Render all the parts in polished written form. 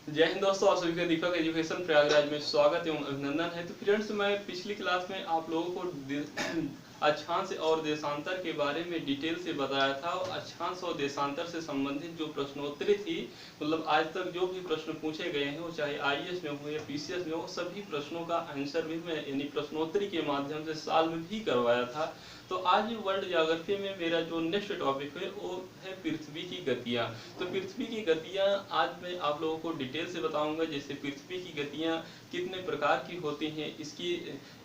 जय हिंद दोस्तों, आप सभी का दीपक एजुकेशन प्रयागराज में स्वागत एवं अभिनंदन है। तो फ्रेंड्स, मैं पिछली क्लास में आप लोगों को अक्षांश और देशांतर के बारे में डिटेल से बताया था। और अक्षांश और देशांतर से संबंधित जो प्रश्नोत्तरी थी, मतलब आज तक जो भी प्रश्न पूछे गए हैं, वो चाहे आईएएस में हो या पीसीएस में हो, सभी प्रश्नों का आंसर भी मैं यानी प्रश्नोत्तरी के माध्यम से सॉल्व भी करवाया था। तो आज वर्ल्ड ज्योग्राफी में मेरा जो नेक्स्ट टॉपिक है वो है पृथ्वी की गतियाँ। तो पृथ्वी की गतियाँ आज मैं आप लोगों को डिटेल से बताऊंगा। जैसे पृथ्वी की गतियाँ कितने प्रकार की होती हैं,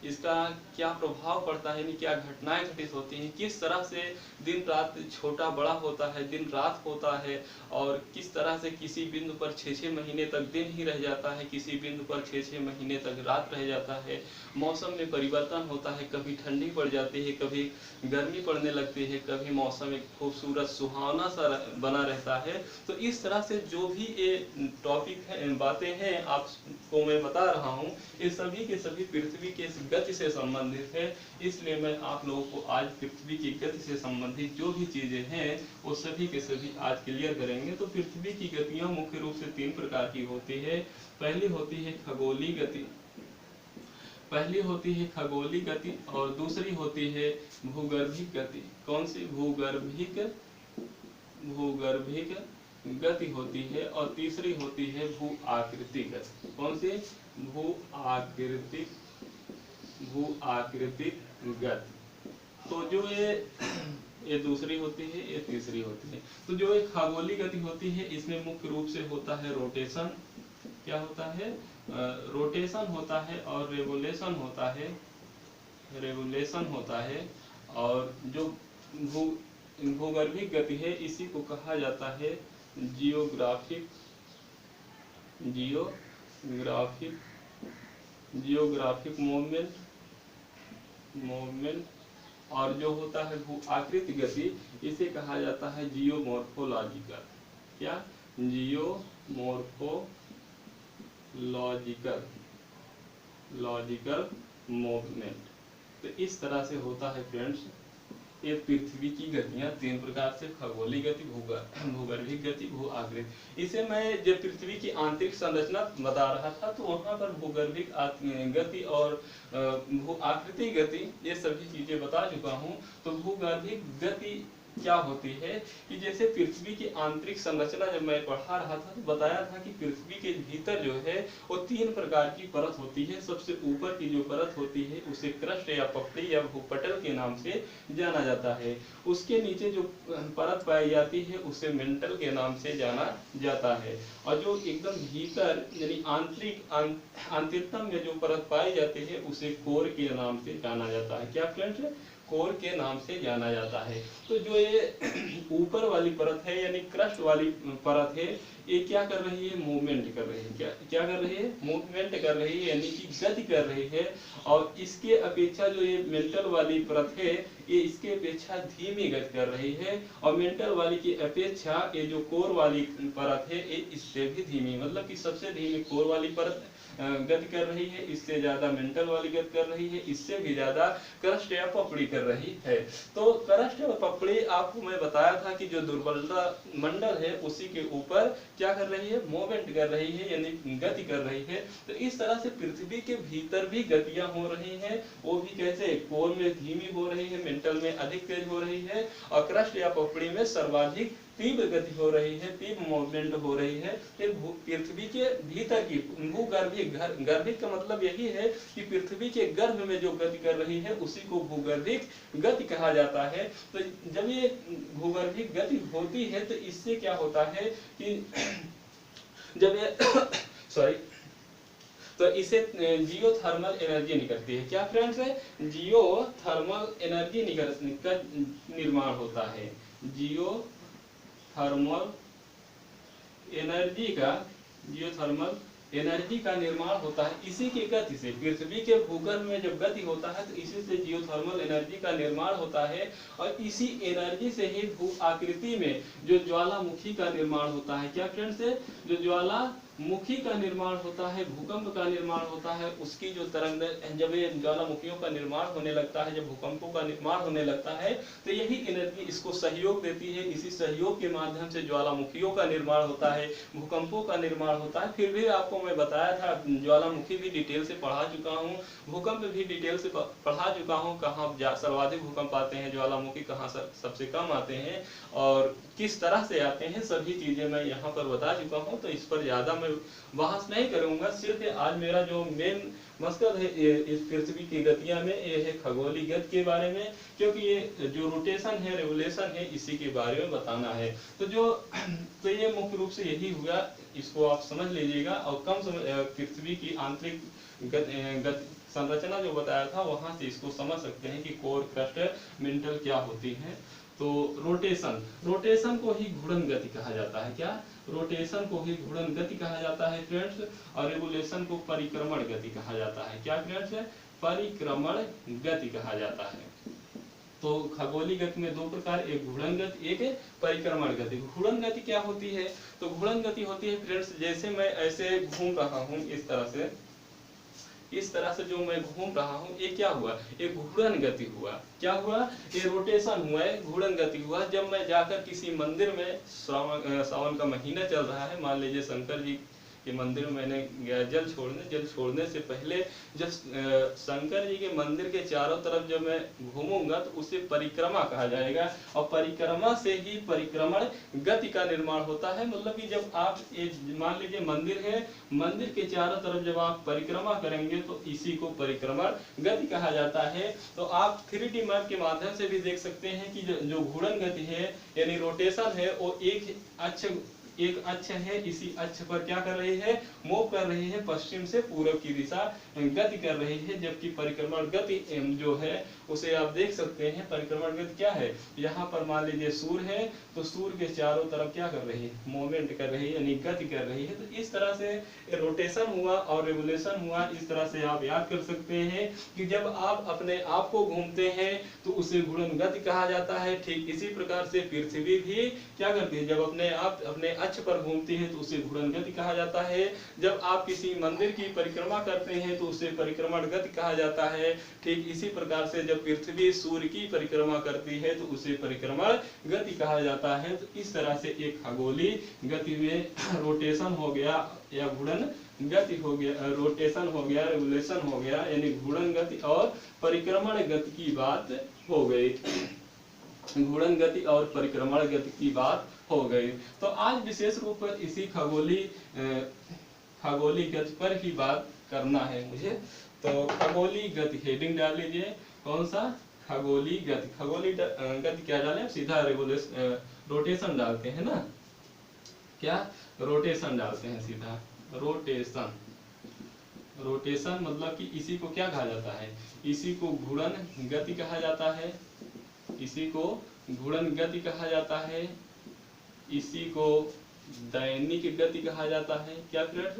इसका क्या प्रभाव पड़ता है, यानी क्या घटनाएं घटित होती हैं, किस तरह से दिन रात छोटा बड़ा होता है, दिन रात होता है, और किस तरह से किसी बिंदु पर 6-6 महीने तक दिन ही रह जाता है, किसी बिंदु पर 6-6 महीने तक रात रह जाता है। मौसम में परिवर्तन होता है, कभी ठंडी पड़ जाती है, कभी गर्मी पड़ने लगती है, कभी मौसम एक खूबसूरत सुहावना सा बना रहता है। तो इस तरह से जो भी ये टॉपिक है, बातें हैं आपको मैं बता रहा हूँ, ये सभी के सभी पृथ्वी के गति से संबंधित है। इसलिए मैं आप लोगों को आज पृथ्वी की गति से संबंधित जो भी चीजें हैं वो सभी के सभी आज क्लियर करेंगे। तो पृथ्वी की गतियां मुख्य रूप से 3 प्रकार की होती है। पहली होती है खगोलीय गति, और दूसरी होती है भूगर्भिक गति। कौन सी? भूगर्भिक गति होती है। और तीसरी होती है भू आकृतिक गति। कौन सी? भू आकृतिक गति। तो जो ये दूसरी होती है, ये तीसरी होती है। तो जो एक खगोलीय गति होती है, इसमें मुख्य रूप से होता है रोटेशन। क्या होता है? रोटेशन होता है और रेवोल्यूशन होता है। और जो भूगर्भिक गति है, इसी को कहा जाता है जियोग्राफिक मूवमेंट। और जो होता है भू आकृति गति, इसे कहा जाता है जियोमॉर्फोलॉजिकल। क्या? Geomorphological movement. तो इस तरह से होता है फ्रेंड्स ये पृथ्वी की गतियां 3 प्रकार से: खगोलीय गति, भूगर्भिक गति, भू आकृति। इसे मैं जब पृथ्वी की आंतरिक संरचना बता रहा था, तो वहां पर भूगर्भिक गति और भू आकृति गति ये सभी चीजें बता चुका हूं। तो भूगर्भिक गति क्या होती है कि जैसे पृथ्वी की आंतरिक संरचना जब मैं पढ़ा रहा था, तो बताया था कि पृथ्वी के भीतर जो है वो 3 प्रकार की परत होती है। सबसे ऊपर की जो परत होती है उसे क्रस्ट या पपड़ी या भूपटल के नाम से जाना जाता है। उसके नीचे जो परत पाई जाती है उसे मेंटल के नाम से जाना जाता है। और जो एकदम भीतर यानी आंतरिकतम में जो परत पाई जाती है उसे कोर के नाम से जाना जाता है। क्या फ्रेंड्स? कोर के नाम से जाना जाता है। तो जो ये ऊपर वाली परत है यानी क्रस्ट वाली परत है, ये क्या कर रही है? मूवमेंट कर रही है। क्या कर रही है? मूवमेंट कर रही है, यानी कि गति कर रही है। और इसके अपेक्षा जो ये मेंटल वाली परत है, ये इसके अपेक्षा धीमी गति कर रही है। और मेंटल वाली की अपेक्षा ये जो कोर वाली परत है, ये इससे भी धीमी, मतलब कि सबसे धीमी कोर वाली परत गति कर रही है, इससे ज्यादा मेंटल वाली गति कर रही है, इससे भी ज्यादा क्रस्ट या पपड़ी कर रही है। तो क्रस्ट और पपड़ी आपको मैं बताया था कि जो दुर्बलता मंडल है उसी के ऊपर क्या कर रही है? मूवमेंट कर रही है, यानी गति कर रही है। तो इस तरह से पृथ्वी के भीतर भी गतियां हो रही हैं। वो भी कैसे? कोर में धीमी हो रही है, मेंटल में अधिक तेज हो रही है, और क्रस्ट या पपड़ी में सर्वाधिक तीव्र गति हो रही है, तीव्र मूवमेंट हो रही है। फिर पृथ्वी के भीतर की भूगर्भिक, गर्भिक का मतलब यही है कि पृथ्वी के गर्भ में जो गति कर रही है उसी को भूगर्भिक गति कहा जाता है। तो जब ये भूगर्भिक गति होती है तो इससे क्या होता है कि जब ये सॉरी तो इसे जियोथर्मल एनर्जी निकलती है। क्या फ्रेंड्स? जियोथर्मल एनर्जी का निर्माण होता है। जियोथर्मल एनर्जी का निर्माण होता है इसी की गति से। पृथ्वी के भूगर्भ में जब गति होता है तो इसी से जियोथर्मल एनर्जी का निर्माण होता है। और इसी एनर्जी से ही भू आकृति में जो ज्वालामुखी का निर्माण होता है। क्या फ्रेंड्स? जो ज्वाला मुखी का निर्माण होता है, भूकंप का निर्माण होता है, उसकी जो तरंग, जब ये ज्वालामुखियों का निर्माण होने लगता है, जब भूकंपों का निर्माण होने लगता है, तो यही एनर्जी इसको सहयोग देती है। इसी सहयोग के माध्यम से ज्वालामुखियों का निर्माण होता है, भूकंपों का निर्माण होता है। फिर भी आपको मैं बताया था, ज्वालामुखी भी डिटेल से पढ़ा चुका हूँ, भूकंप भी डिटेल से पढ़ा चुका हूँ, कहाँ सर्वाधिक भूकंप आते हैं, ज्वालामुखी कहाँ सबसे कम आते हैं और किस तरह से आते हैं, सभी चीजें मैं यहाँ पर बता चुका हूँ। तो इस पर ज्यादा मैं बहस नहीं करूंगा। सिर्फ आज मेरा जो मेन मकसद है इस पृथ्वी की गतियां में, ये है खगोलीय गति के बारे में, क्योंकि ये जो रोटेशन है, रेवोल्यूशन है, इसी के बारे में बताना है। तो ये मुख्य रूप से यही हुआ, इसको आप समझ लीजिएगा। और कम समय पृथ्वी की आंतरिक संरचना जो बताया था, वहां से इसको समझ सकते हैं कि कोर, क्रस्ट, मेंटल क्या होती है। तो रोटेशन को ही घूर्णन गति कहा जाता है। क्या? रोटेशन को ही घूर्णन गति कहा जाता है फ्रेंड्स। और रेवोल्यूशन को परिक्रमण गति कहा जाता है। क्या फ्रेंड्स? परिक्रमण गति कहा जाता है। तो खगोलीय गति में दो प्रकार, एक घूर्णन गति, एक परिक्रमण गति। घूर्णन गति क्या होती है? तो घूर्णन गति होती है फ्रेंड्स, जैसे मैं ऐसे घूम रहा हूँ, इस तरह से जो मैं घूम रहा हूँ, ये क्या हुआ? ये घूर्णन गति हुआ। क्या हुआ? ये रोटेशन हुआ, घूर्णन गति हुआ। जब मैं जाकर किसी मंदिर में, सावन का महीना चल रहा है, मान लीजिए शंकर जी के मंदिर में मैंने गया जल छोड़ने से पहले, जब शंकर जी के मंदिर के चारों तरफ जब मैं घूमूंगा, तो उसे परिक्रमा कहा जाएगा। और परिक्रमा से ही परिक्रमण गति का निर्माण होता है। मतलब कि जब आप मान लीजिए मंदिर है, मंदिर के चारों तरफ जब आप परिक्रमा करेंगे, तो इसी को परिक्रमण गति कहा जाता है। तो आप 3D मैप के माध्यम से भी देख सकते हैं कि जो घूर्णन गति है, यानी रोटेशन है, वो एक अक्ष है, इसी अक्ष पर क्या कर रही है? मूव कर रही है, पश्चिम से पूर्व की दिशा गति कर रही है। जबकि परिक्रमण गति जो है, उसे आप देख सकते हैं। परिक्रमण गति क्या है? यहाँ पर मान लीजिए सूर्य है, तो सूर्य के चारों तरफ क्या कर रही है? मूवमेंट कर रही है, यानी गति कर रही है। तो इस तरह से रोटेशन हुआ और रेवोल्यूशन हुआ। इस तरह से आप याद कर सकते हैं कि जब आप अपने आप को घूमते हैं, तो उसे घूर्णन गति कहा जाता है। ठीक इसी प्रकार से पृथ्वी भी क्या करती है? जब अपने अक्ष पर घूमती है, तो उसे घूर्णन गति कहा जाता है। जब आप किसी मंदिर की परिक्रमा करते हैं, तो उसे परिक्रमण गति कहा जाता है। ठीक इसी प्रकार से जब पृथ्वी सूर्य की परिक्रमा करती है, तो उसे परिक्रमण गति कहा जाता है। तो इस तरह से एक खगोलीय गति में रोटेशन हो गया या घूर्णन गति हो गया, रोटेशन हो गया, रेवोल्यूशन हो गया, यानी घूर्णन गति और परिक्रमण गति की बात हो गई। घूर्णन गति और परिक्रमण गति की बात हो गई। तो आज विशेष रूप पर इसी खगोलीय गति पर ही बात करना है मुझे। तो खगोलीय गति हेडिंग डाल लीजिए। कौन सा? खगोलीय गति। खगोलीय गति क्या डालें? सीधा रोटेशन डालते हैं ना। क्या? रोटेशन डालते हैं सीधा। रोटेशन मतलब कि इसी को क्या कहा जाता है? इसी को घूर्णन गति कहा जाता है। इसी को घूर्णन गति कहा जाता है। इसी को दैनिक गति कहा जाता है। क्या फ्रेंड्स?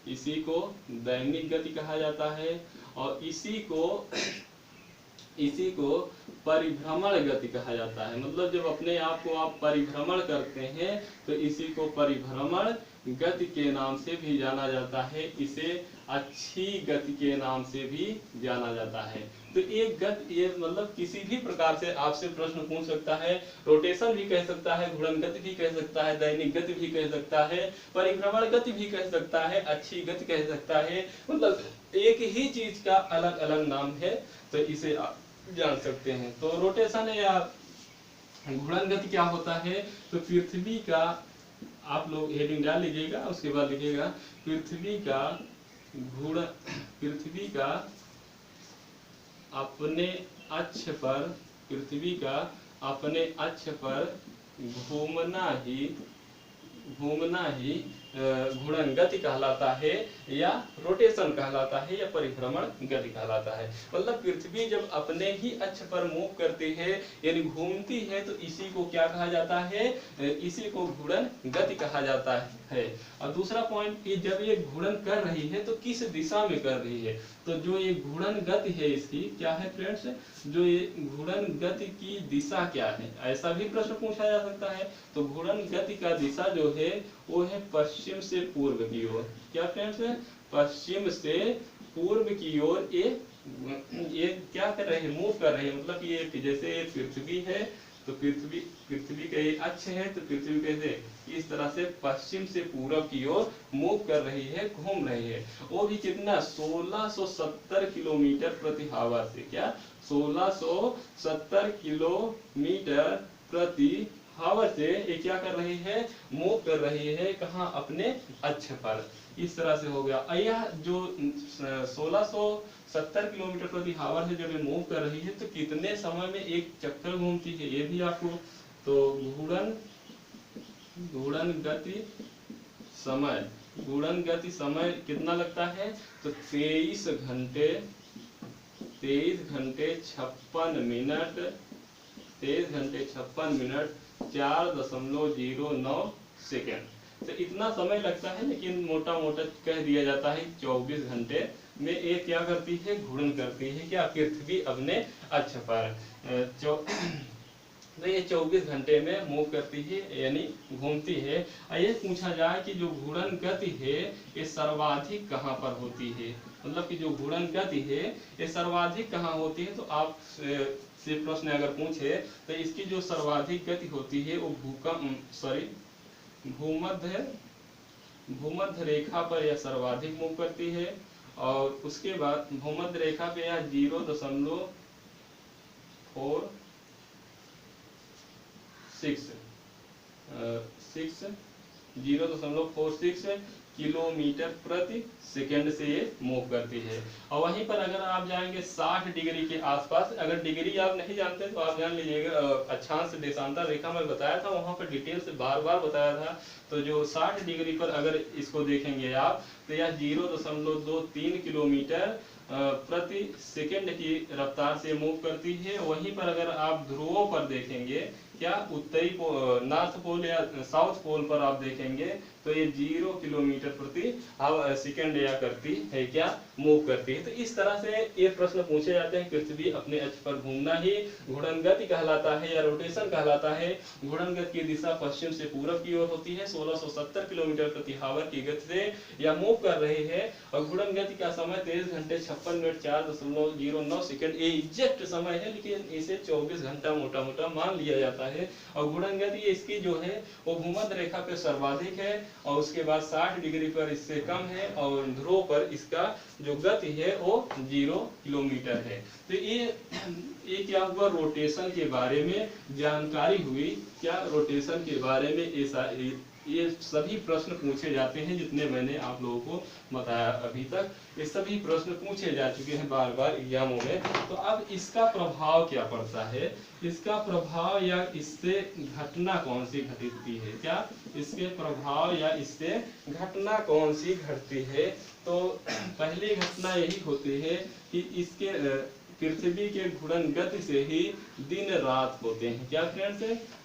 इसी को दैनिक गति कहा जाता है। और इसी को परिभ्रमण गति कहा जाता है। मतलब जब अपने आप को आप परिभ्रमण करते हैं, तो इसी को परिभ्रमण गति के नाम से भी जाना जाता है। इसे अच्छी गति के नाम से भी जाना जाता है। तो एक गति, ये मतलब किसी भी प्रकार से आपसे प्रश्न पूछ सकता है। रोटेशन भी कह सकता है, घूर्णन गति भी कह सकता है, दैनिक गति भी कह सकता है, परिभ्रमण गति भी कह सकता है, अच्छी गति कह सकता है। मतलब एक ही चीज का अलग अलग नाम है, तो इसे आप जान सकते हैं। तो रोटेशन या घूर्णन गति क्या होता है? तो पृथ्वी का, आप लोग हेडिंग डाल लीजिएगा, उसके बाद लिखिएगा पृथ्वी का अपने अक्ष पर घूमना ही घूर्णन गति कहलाता है, या रोटेशन कहलाता है, या परिभ्रमण गति कहलाता है। मतलब पृथ्वी जब अपने ही अक्ष पर मूव करती है, यानी घूमती है, तो इसी को क्या कहा जाता है? इसी को घूर्णन गति कहा जाता है। और दूसरा पॉइंट, कि जब ये घूर्णन कर रही है, तो किस दिशा में कर रही है? तो जो ये घूर्णन गति है, इसकी क्या है फ्रेंड्स? जो ये घूर्णन गति की दिशा क्या है? ऐसा भी प्रश्न पूछा जा सकता है। तो घूर्णन गति का दिशा जो है वो है पश्चिम से पूर्व की ओर। क्या फ्रेंड्स, पश्चिम से पूर्व की ओर ये क्या कर रहे हैं, मूव कर रहे हैं। मतलब ये जैसे ये पृथ्वी है तो पृथ्वी का ये अक्ष है, तो पृथ्वी कैसे इस तरह से पश्चिम से पूरब की ओर मूव कर रही है, घूम रही है। वो भी कितना 1670 किलोमीटर प्रति आवर से। क्या 1670 किलोमीटर प्रति आवर से ये क्या कर रही है, मूव कर रही है। कहाँ, अपने अक्ष पर। इस तरह से हो गया। यह जो 1670 किलोमीटर प्रति आवर से जब ये मूव कर रही है तो कितने समय में एक चक्कर घूमती है ये भी आपको। तो घूर्णन गति समय कितना लगता है, तो 23 घंटे 56 मिनट 4.09 सेकेंड। तो इतना समय लगता है, लेकिन मोटा मोटा कह दिया जाता है 24 घंटे में ये क्या करती है, घूर्णन करती है। क्या, पृथ्वी अपने अक्ष पर। तो ये 24 घंटे में मूव करती है, यानी घूमती है। ये पूछा जाए कि जो घूर्णन गति है ये सर्वाधिक कहाँ पर होती है, मतलब कि जो घूर्णन गति है ये सर्वाधिक कहाँ होती है। तो आप से प्रश्न अगर पूछे तो इसकी जो सर्वाधिक गति होती है वो भूमध्य रेखा पर यह सर्वाधिक मूव करती है। और उसके बाद भूमध्य रेखा पे यह 0.46 किलोमीटर प्रति सेकंड से ये मूव करती है। और वहीं पर अगर आप जाएंगे 60 डिग्री के आसपास, अगर डिग्री आप नहीं जानते तो आप जान लीजिएगा, अक्षांश देशांतर रेखा में बताया था, वहां पर डिटेल से बार बार बताया था। तो जो 60 डिग्री पर अगर इसको देखेंगे आप तो यह 0.23 किलोमीटर प्रति सेकंड की रफ्तार से मूव करती है। वहीं पर अगर आप ध्रुवों पर देखेंगे, क्या उत्तरी नॉर्थ पोल या साउथ पोल पर आप देखेंगे तो ये 0 किलोमीटर प्रति सेकंड या करती है, क्या मूव करती है। तो इस तरह से ये प्रश्न पूछे जाते हैं। पृथ्वी अपने अक्ष पर घूमना ही घूर्णन गति कहलाता है या रोटेशन कहलाता है। घूर्णन गति की दिशा पश्चिम से पूरब की ओर होती है। 1670 किलोमीटर प्रति आवर की गति से यह मूव कर रही है। और घूर्णन गति का समय 23 घंटे 56 मिनट 4.09 सेकंड ये एग्जैक्ट समय है, लेकिन इसे 24 घंटा मोटा मोटा मान लिया जाता है। और घूर्णन गति इसकी जो है वो भूमध्य रेखा पे सर्वाधिक है, और उसके बाद 60 डिग्री पर इससे कम है, और ध्रुव पर इसका जो गति है वो 0 किलोमीटर है। तो ये क्या हुआ, रोटेशन के बारे में जानकारी हुई। क्या, रोटेशन के बारे में ये सभी प्रश्न पूछे जाते हैं जितने मैंने आप लोगों को बताया अभी तक। ये सभी प्रश्न पूछे जा चुके हैं बार बार एग्जामों में। तो अब इसका प्रभाव क्या पड़ता है, इसका प्रभाव या इससे घटना कौन सी घटती है, क्या इसके प्रभाव या इससे घटना कौन सी घटती है। तो पहली घटना यही होती है कि इसके पृथ्वी के घूर्णन गति से ही दिन रात होते हैं। क्या फ्रेंड्स,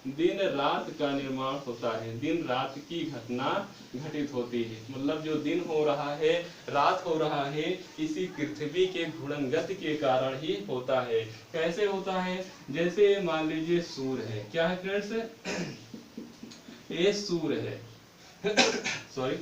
दिन रात का निर्माण होता है, दिन रात की घटना घटित होती है। मतलब जो दिन हो रहा है, रात हो रहा है, इसी पृथ्वी के घूर्णन गति के कारण ही होता है। कैसे होता है, जैसे मान लीजिए सूर्य है। क्या है फ्रेंड्स, ये सूर्य है सॉरी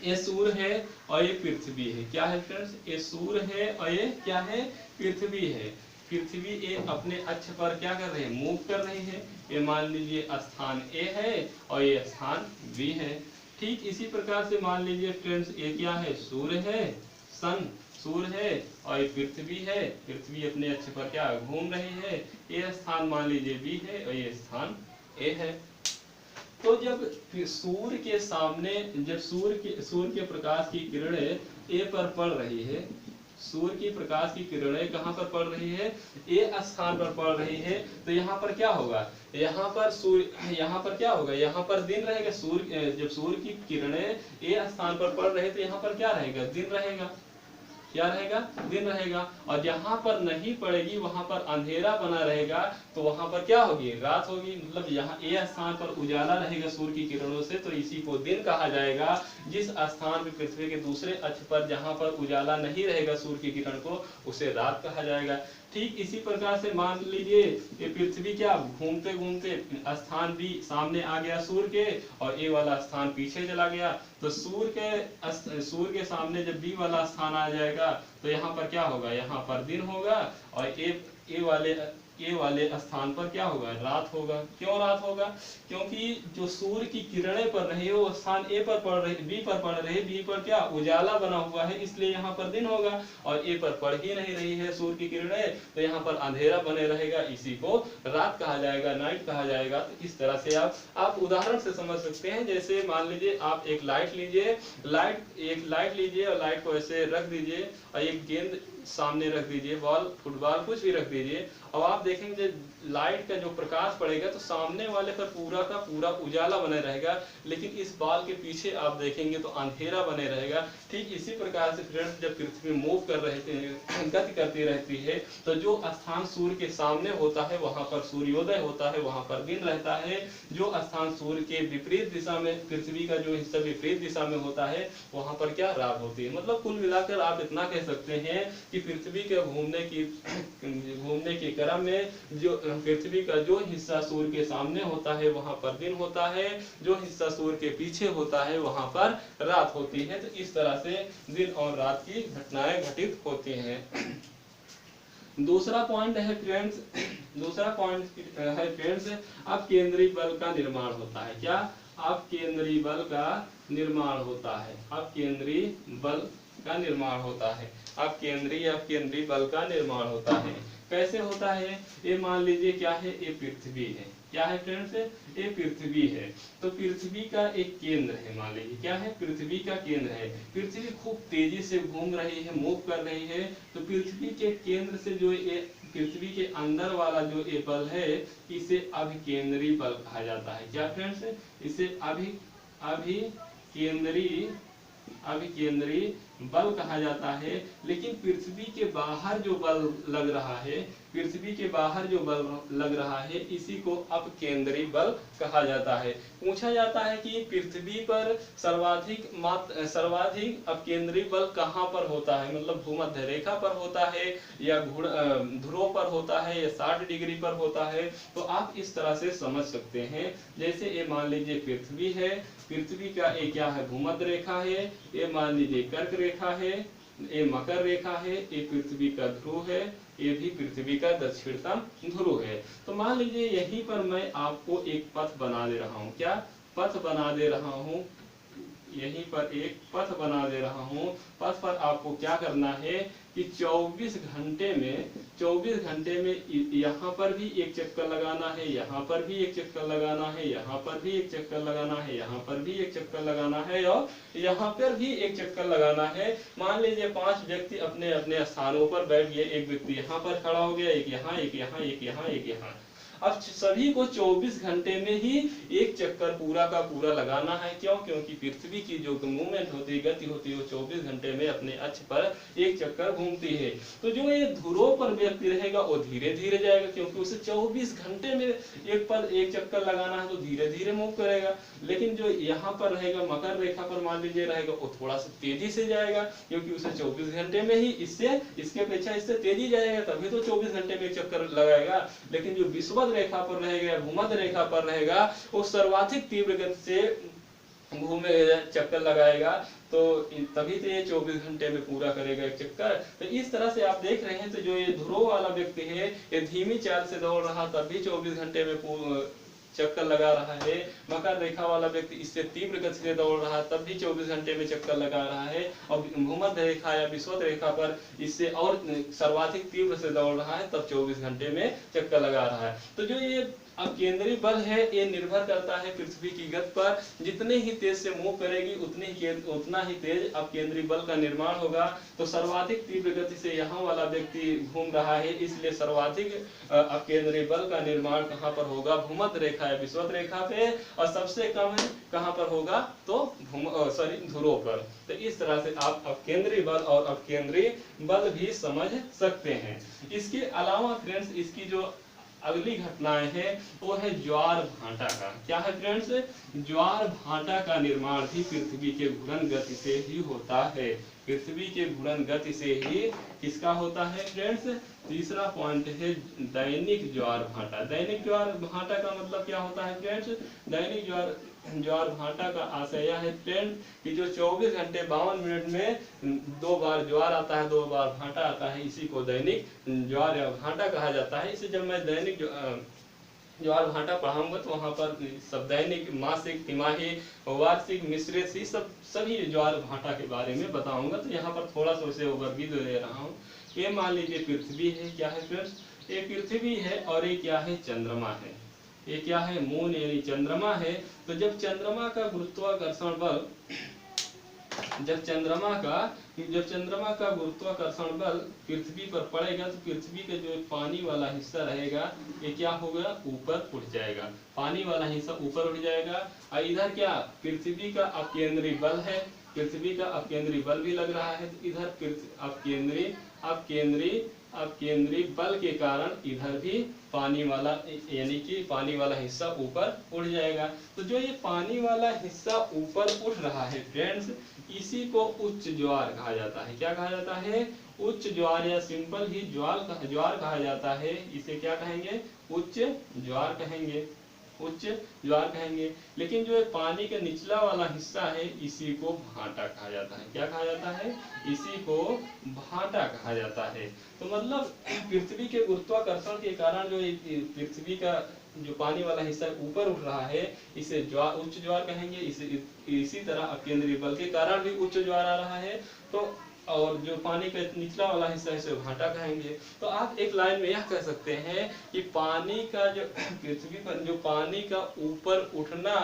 ये सूर्य है और ये पृथ्वी है। क्या है फ्रेंड्स, ये सूर्य है और ये क्या है, पृथ्वी है। पृथ्वी ये अपने अक्ष पर क्या कर रही है, मूव कर रही है। ये मान लीजिए स्थान ए है और ये स्थान बी है। ठीक इसी प्रकार से मान लीजिए फ्रेंड्स, ये क्या है, सूर्य है, सन सूर्य है, और ये पृथ्वी है। पृथ्वी अपने अक्ष पर क्या घूम रही है। ये स्थान मान लीजिए बी है और ये स्थान ए है। तो जब सूर्य के सामने, जब सूर्य के प्रकाश की किरणें ए पर पड़ रही है, सूर्य की प्रकाश की किरणें कहाँ पर पड़ रही है, ए स्थान पर पड़ रही है, तो यहाँ पर क्या होगा, यहाँ पर क्या होगा, यहाँ पर दिन रहेगा। जब सूर्य की किरणें ए स्थान पर पड़ रही है तो यहाँ पर क्या रहेगा, दिन रहेगा। क्या रहेगा, दिन रहेगा। और जहां पर नहीं पड़ेगी वहां पर अंधेरा बना रहेगा, तो वहां पर क्या होगी, रात होगी। मतलब यहाँ ए स्थान पर उजाला रहेगा सूर्य की किरणों से, तो इसी को दिन कहा जाएगा। जिस स्थान पर पृथ्वी के दूसरे अक्ष पर जहां पर उजाला नहीं रहेगा सूर्य की किरण को, उसे रात कहा जाएगा। ठीक इसी प्रकार से मान लीजिए ये पृथ्वी क्या घूमते घूमते स्थान भी सामने आ गया सूर्य के, और ए वाला स्थान पीछे चला गया। तो सूर्य के सामने जब बी वाला स्थान आ जाएगा तो यहाँ पर क्या होगा, यहाँ पर दिन होगा, और ए वाले स्थान पर क्या होगा, रात होगा। क्यों रात होगा, क्योंकि जो सूर्य की किरणें पड़ रही है वो स्थान ए पर पड़ रही, बी पर पड़ रही है, बी पर क्या उजाला बना हुआ है, इसलिए यहाँ पर दिन होगा, और ए पर पड़ ही नहीं रही है सूर्य की किरणें, तो यहाँ पर अंधेरा बने रहेगा, इसी को रात कहा जाएगा, नाइट कहा जाएगा। तो इस तरह से आप उदाहरण से समझ सकते हैं। जैसे मान लीजिए आप एक लाइट लीजिए, एक लाइट लीजिए और लाइट को ऐसे रख दीजिए, और एक गेंद सामने रख दीजिए, बॉल फुटबॉल कुछ भी रख दीजिए, और आप देखेंगे लाइट का जो प्रकाश पड़ेगा तो सामने वाले पर पूरा का पूरा उजाला बने रहेगा, लेकिन इस बॉल के पीछे आप देखेंगे तो अंधेरा बने रहेगा। ठीक इसी प्रकार से फ्रेंड्स, जब पृथ्वी मूव कर रहती है, गति करती रहती है, तो जो स्थान सूर्य के सामने होता है वहां पर सूर्योदय होता है, वहां पर दिन रहता है। जो स्थान सूर्य के विपरीत दिशा में, पृथ्वी का जो हिस्सा विपरीत दिशा में होता है, वहां पर क्या रात होती है। मतलब कुल मिलाकर आप इतना कह सकते हैं कि पृथ्वी के घूमने के क्रम में जो पृथ्वी का जो हिस्सा सूर्य के सामने होता है वहां पर दिन होता है, जो हिस्सा सूर्य के पीछे होता है वहां पर रात होती है। तो इस तरह से दिन और रात की घटनाएं घटित होती हैं। दूसरा पॉइंट है फ्रेंड्स, अब केंद्रीय बल का निर्माण होता है। क्या, अब केंद्रीय बल का निर्माण होता है, अब केंद्रीय बल का निर्माण होता है, अब केंद्रीय बल का निर्माण होता है। कैसे होता है, ये मान लीजिए क्या है, ये पृथ्वी है। क्या है फ्रेंड्स, ये पृथ्वी है। तो पृथ्वी का एक केंद्र है, मान लीजिए क्या है, पृथ्वी का केंद्र है। पृथ्वी खूब तेजी से घूम रही है, मूव कर रही है। तो पृथ्वी के केंद्र से जो ये पृथ्वी के अंदर वाला जो ये बल है, इसे अभिकेंद्री बल कहा जाता है। क्या फ्रेंड्स, इसे अभिकेंद्री बल कहा जाता है। लेकिन पृथ्वी के बाहर जो बल लग रहा है, पृथ्वी के बाहर जो बल लग रहा है, इसी को अपकेंद्री बल कहा जाता है। पूछा जाता है कि पृथ्वी पर सर्वाधिक अपकेंद्री बल कहाँ पर होता है, मतलब भूमध्य रेखा पर होता है, या ध्रुव पर होता है, या 60 डिग्री पर होता है। तो आप इस तरह से समझ सकते हैं। जैसे ये मान लीजिए पृथ्वी है, पृथ्वी का ये क्या है, भूमध्य रेखा है, ये मान लीजिए कर्क रेखा है, ये मकर रेखा है, ये पृथ्वी का ध्रुव है, ये भी पृथ्वी का दक्षिणतम ध्रुव है। तो मान लीजिए यहीं पर मैं आपको एक पथ बना दे रहा हूँ। क्या पथ बना दे रहा हूँ, यहीं पर एक पथ बना दे रहा हूँ। पथ पर आपको क्या करना है कि 24 घंटे में यहाँ पर भी एक चक्कर लगाना है, यहाँ पर भी एक चक्कर लगाना है, यहाँ पर भी एक चक्कर लगाना है, यहाँ पर भी एक चक्कर लगाना है, और यहाँ पर भी एक चक्कर लगाना है। मान लीजिए 5 व्यक्ति अपने अपने स्थानों पर बैठ गए, एक व्यक्ति यहाँ पर खड़ा हो गया, एक यहाँ, एक यहाँ, एक यहाँ, एक यहाँ। अब सभी को 24 घंटे में ही एक चक्कर पूरा का पूरा लगाना है। क्यों, क्योंकि पृथ्वी की जो मूवमेंट होती है, गति होती है, वो 24 घंटे में अपने अक्ष पर एक चक्कर घूमती है। तो जो ये ध्रुव पर व्यक्ति रहेगा वो धीरे धीरे जाएगा, क्योंकि उसे 24 घंटे में एक चक्कर लगाना है, तो धीरे धीरे मूव करेगा। लेकिन जो यहाँ पर रहेगा, मकर रेखा पर मान लीजिए रहेगा, वो थोड़ा सा तेजी से जाएगा, क्योंकि उसे 24 घंटे में ही इसके अपेक्षा इससे तेजी जाएगा, तभी तो 24 घंटे में एक चक्कर लगाएगा। लेकिन जो विषुवत रेखा पर रहेगा, भूमध्य रेखा पर रहेगा, वो सर्वाधिक तीव्र गति से चक्कर लगाएगा, तो तभी तो ये 24 घंटे में पूरा करेगा एक चक्कर। तो इस तरह से आप देख रहे हैं। तो जो ये ध्रुव वाला व्यक्ति है, ये धीमी चाल से दौड़ रहा, तब भी 24 घंटे में चक्कर लगा रहा है। मकर रेखा वाला व्यक्ति इससे तीव्र गति से दौड़ रहा है, तब भी 24 घंटे में चक्कर लगा रहा है। और भूमध्य रेखा या विषुवत रेखा पर इससे और सर्वाधिक तीव्र से दौड़ रहा है, तब 24 घंटे में चक्कर लगा रहा है। तो जो ये अब केंद्रीय बल है, ये निर्भर करता है पृथ्वी की गति पर। जितने ही तेज से मूव करेगी उतना ही तेज अब केंद्रीय बल का निर्माण होगा। तो सर्वाधिक तीव्र गति से यहाँ वाला व्यक्ति घूम रहा है, इसलिए सर्वाधिक अब केंद्रीय बल का निर्माण कहाँ पर होगा, भूमध्य रेखा या विषुवत रेखा पे। और सबसे कम कहाँ पर होगा, तो ध्रुव पर। तो इस तरह से आप अपकेंद्रीय बल और अपकेंद्रीय बल भी समझ सकते हैं। इसके अलावा फ्रेंड्स, इसकी जो अगली घटनाएं है वो है ज्वार भाटा का। क्या है फ्रेंड्स? ज्वार भाटा का निर्माण भी पृथ्वी के घूर्णन गति से ही होता है। पृथ्वी के घूर्णन गति से ही किसका होता है फ्रेंड्स? तीसरा पॉइंट है दैनिक ज्वार भाटा। दैनिक ज्वार भाटा का मतलब क्या होता है फ्रेंड्स? दैनिक ज्वार भाटा का आशय यह है फ्रेंड कि जो 24 घंटे 52 मिनट में 2 बार ज्वार आता है, 2 बार भाटा आता है, इसी को दैनिक ज्वार या भाटा कहा जाता है। इसे जब मैं दैनिक ज्वार भाटा पढ़ाऊंगा तो वहाँ पर सब दैनिक, मासिक, तिमाही, वार्षिक, मिश्रित ही सभी ज्वार भाटा के बारे में बताऊंगा। तो यहाँ पर थोड़ा सा उसे ओवरव्यू दे रहा हूँ। ये मान लीजिए पृथ्वी है। क्या है फ्रेंड्स? ये पृथ्वी है और ये क्या है? चंद्रमा है। ये क्या है? मून यानी चंद्रमा है। तो जब चंद्रमा का गुरुत्वाकर्षण बल जब चंद्रमा का गुरुत्वाकर्षण बल पृथ्वी पर पड़ेगा तो पृथ्वी का जो पानी वाला हिस्सा रहेगा ये क्या होगा? ऊपर उठ जाएगा। पानी वाला हिस्सा ऊपर उठ जाएगा। और इधर क्या? पृथ्वी का अपकेंद्री बल है। पृथ्वी का अपकेंद्री बल भी लग रहा है। तो इधर अपकेंद्री बल के कारण इधर भी पानी वाला यानी कि पानी वाला हिस्सा ऊपर उठ जाएगा। तो जो ये पानी वाला हिस्सा ऊपर उठ रहा है फ्रेंड्स, इसी को उच्च ज्वार कहा जाता है। क्या कहा जाता है? उच्च ज्वार या सिंपल ही ज्वार कहा जाता है। इसे क्या कहेंगे? उच्च ज्वार कहेंगे। उच्च ज्वार कहेंगे। लेकिन जो पानी का निचला वाला हिस्सा है इसी को भाटा कहा जाता है। क्या कहा जाता है? इसी को भाटा कहा जाता है। तो मतलब पृथ्वी के गुरुत्वाकर्षण के कारण जो पृथ्वी का जो पानी वाला हिस्सा ऊपर उठ रहा है इसे उच्च ज्वार कहेंगे। इसी तरह अपकेंद्रीय बल के कारण भी उच्च ज्वार आ रहा है। तो और जो पानी का निचला वाला हिस्सा इसे भाटा कहेंगे। तो आप एक लाइन में यह कह सकते हैं कि पानी का जो पृथ्वी पर जो पानी का ऊपर उठना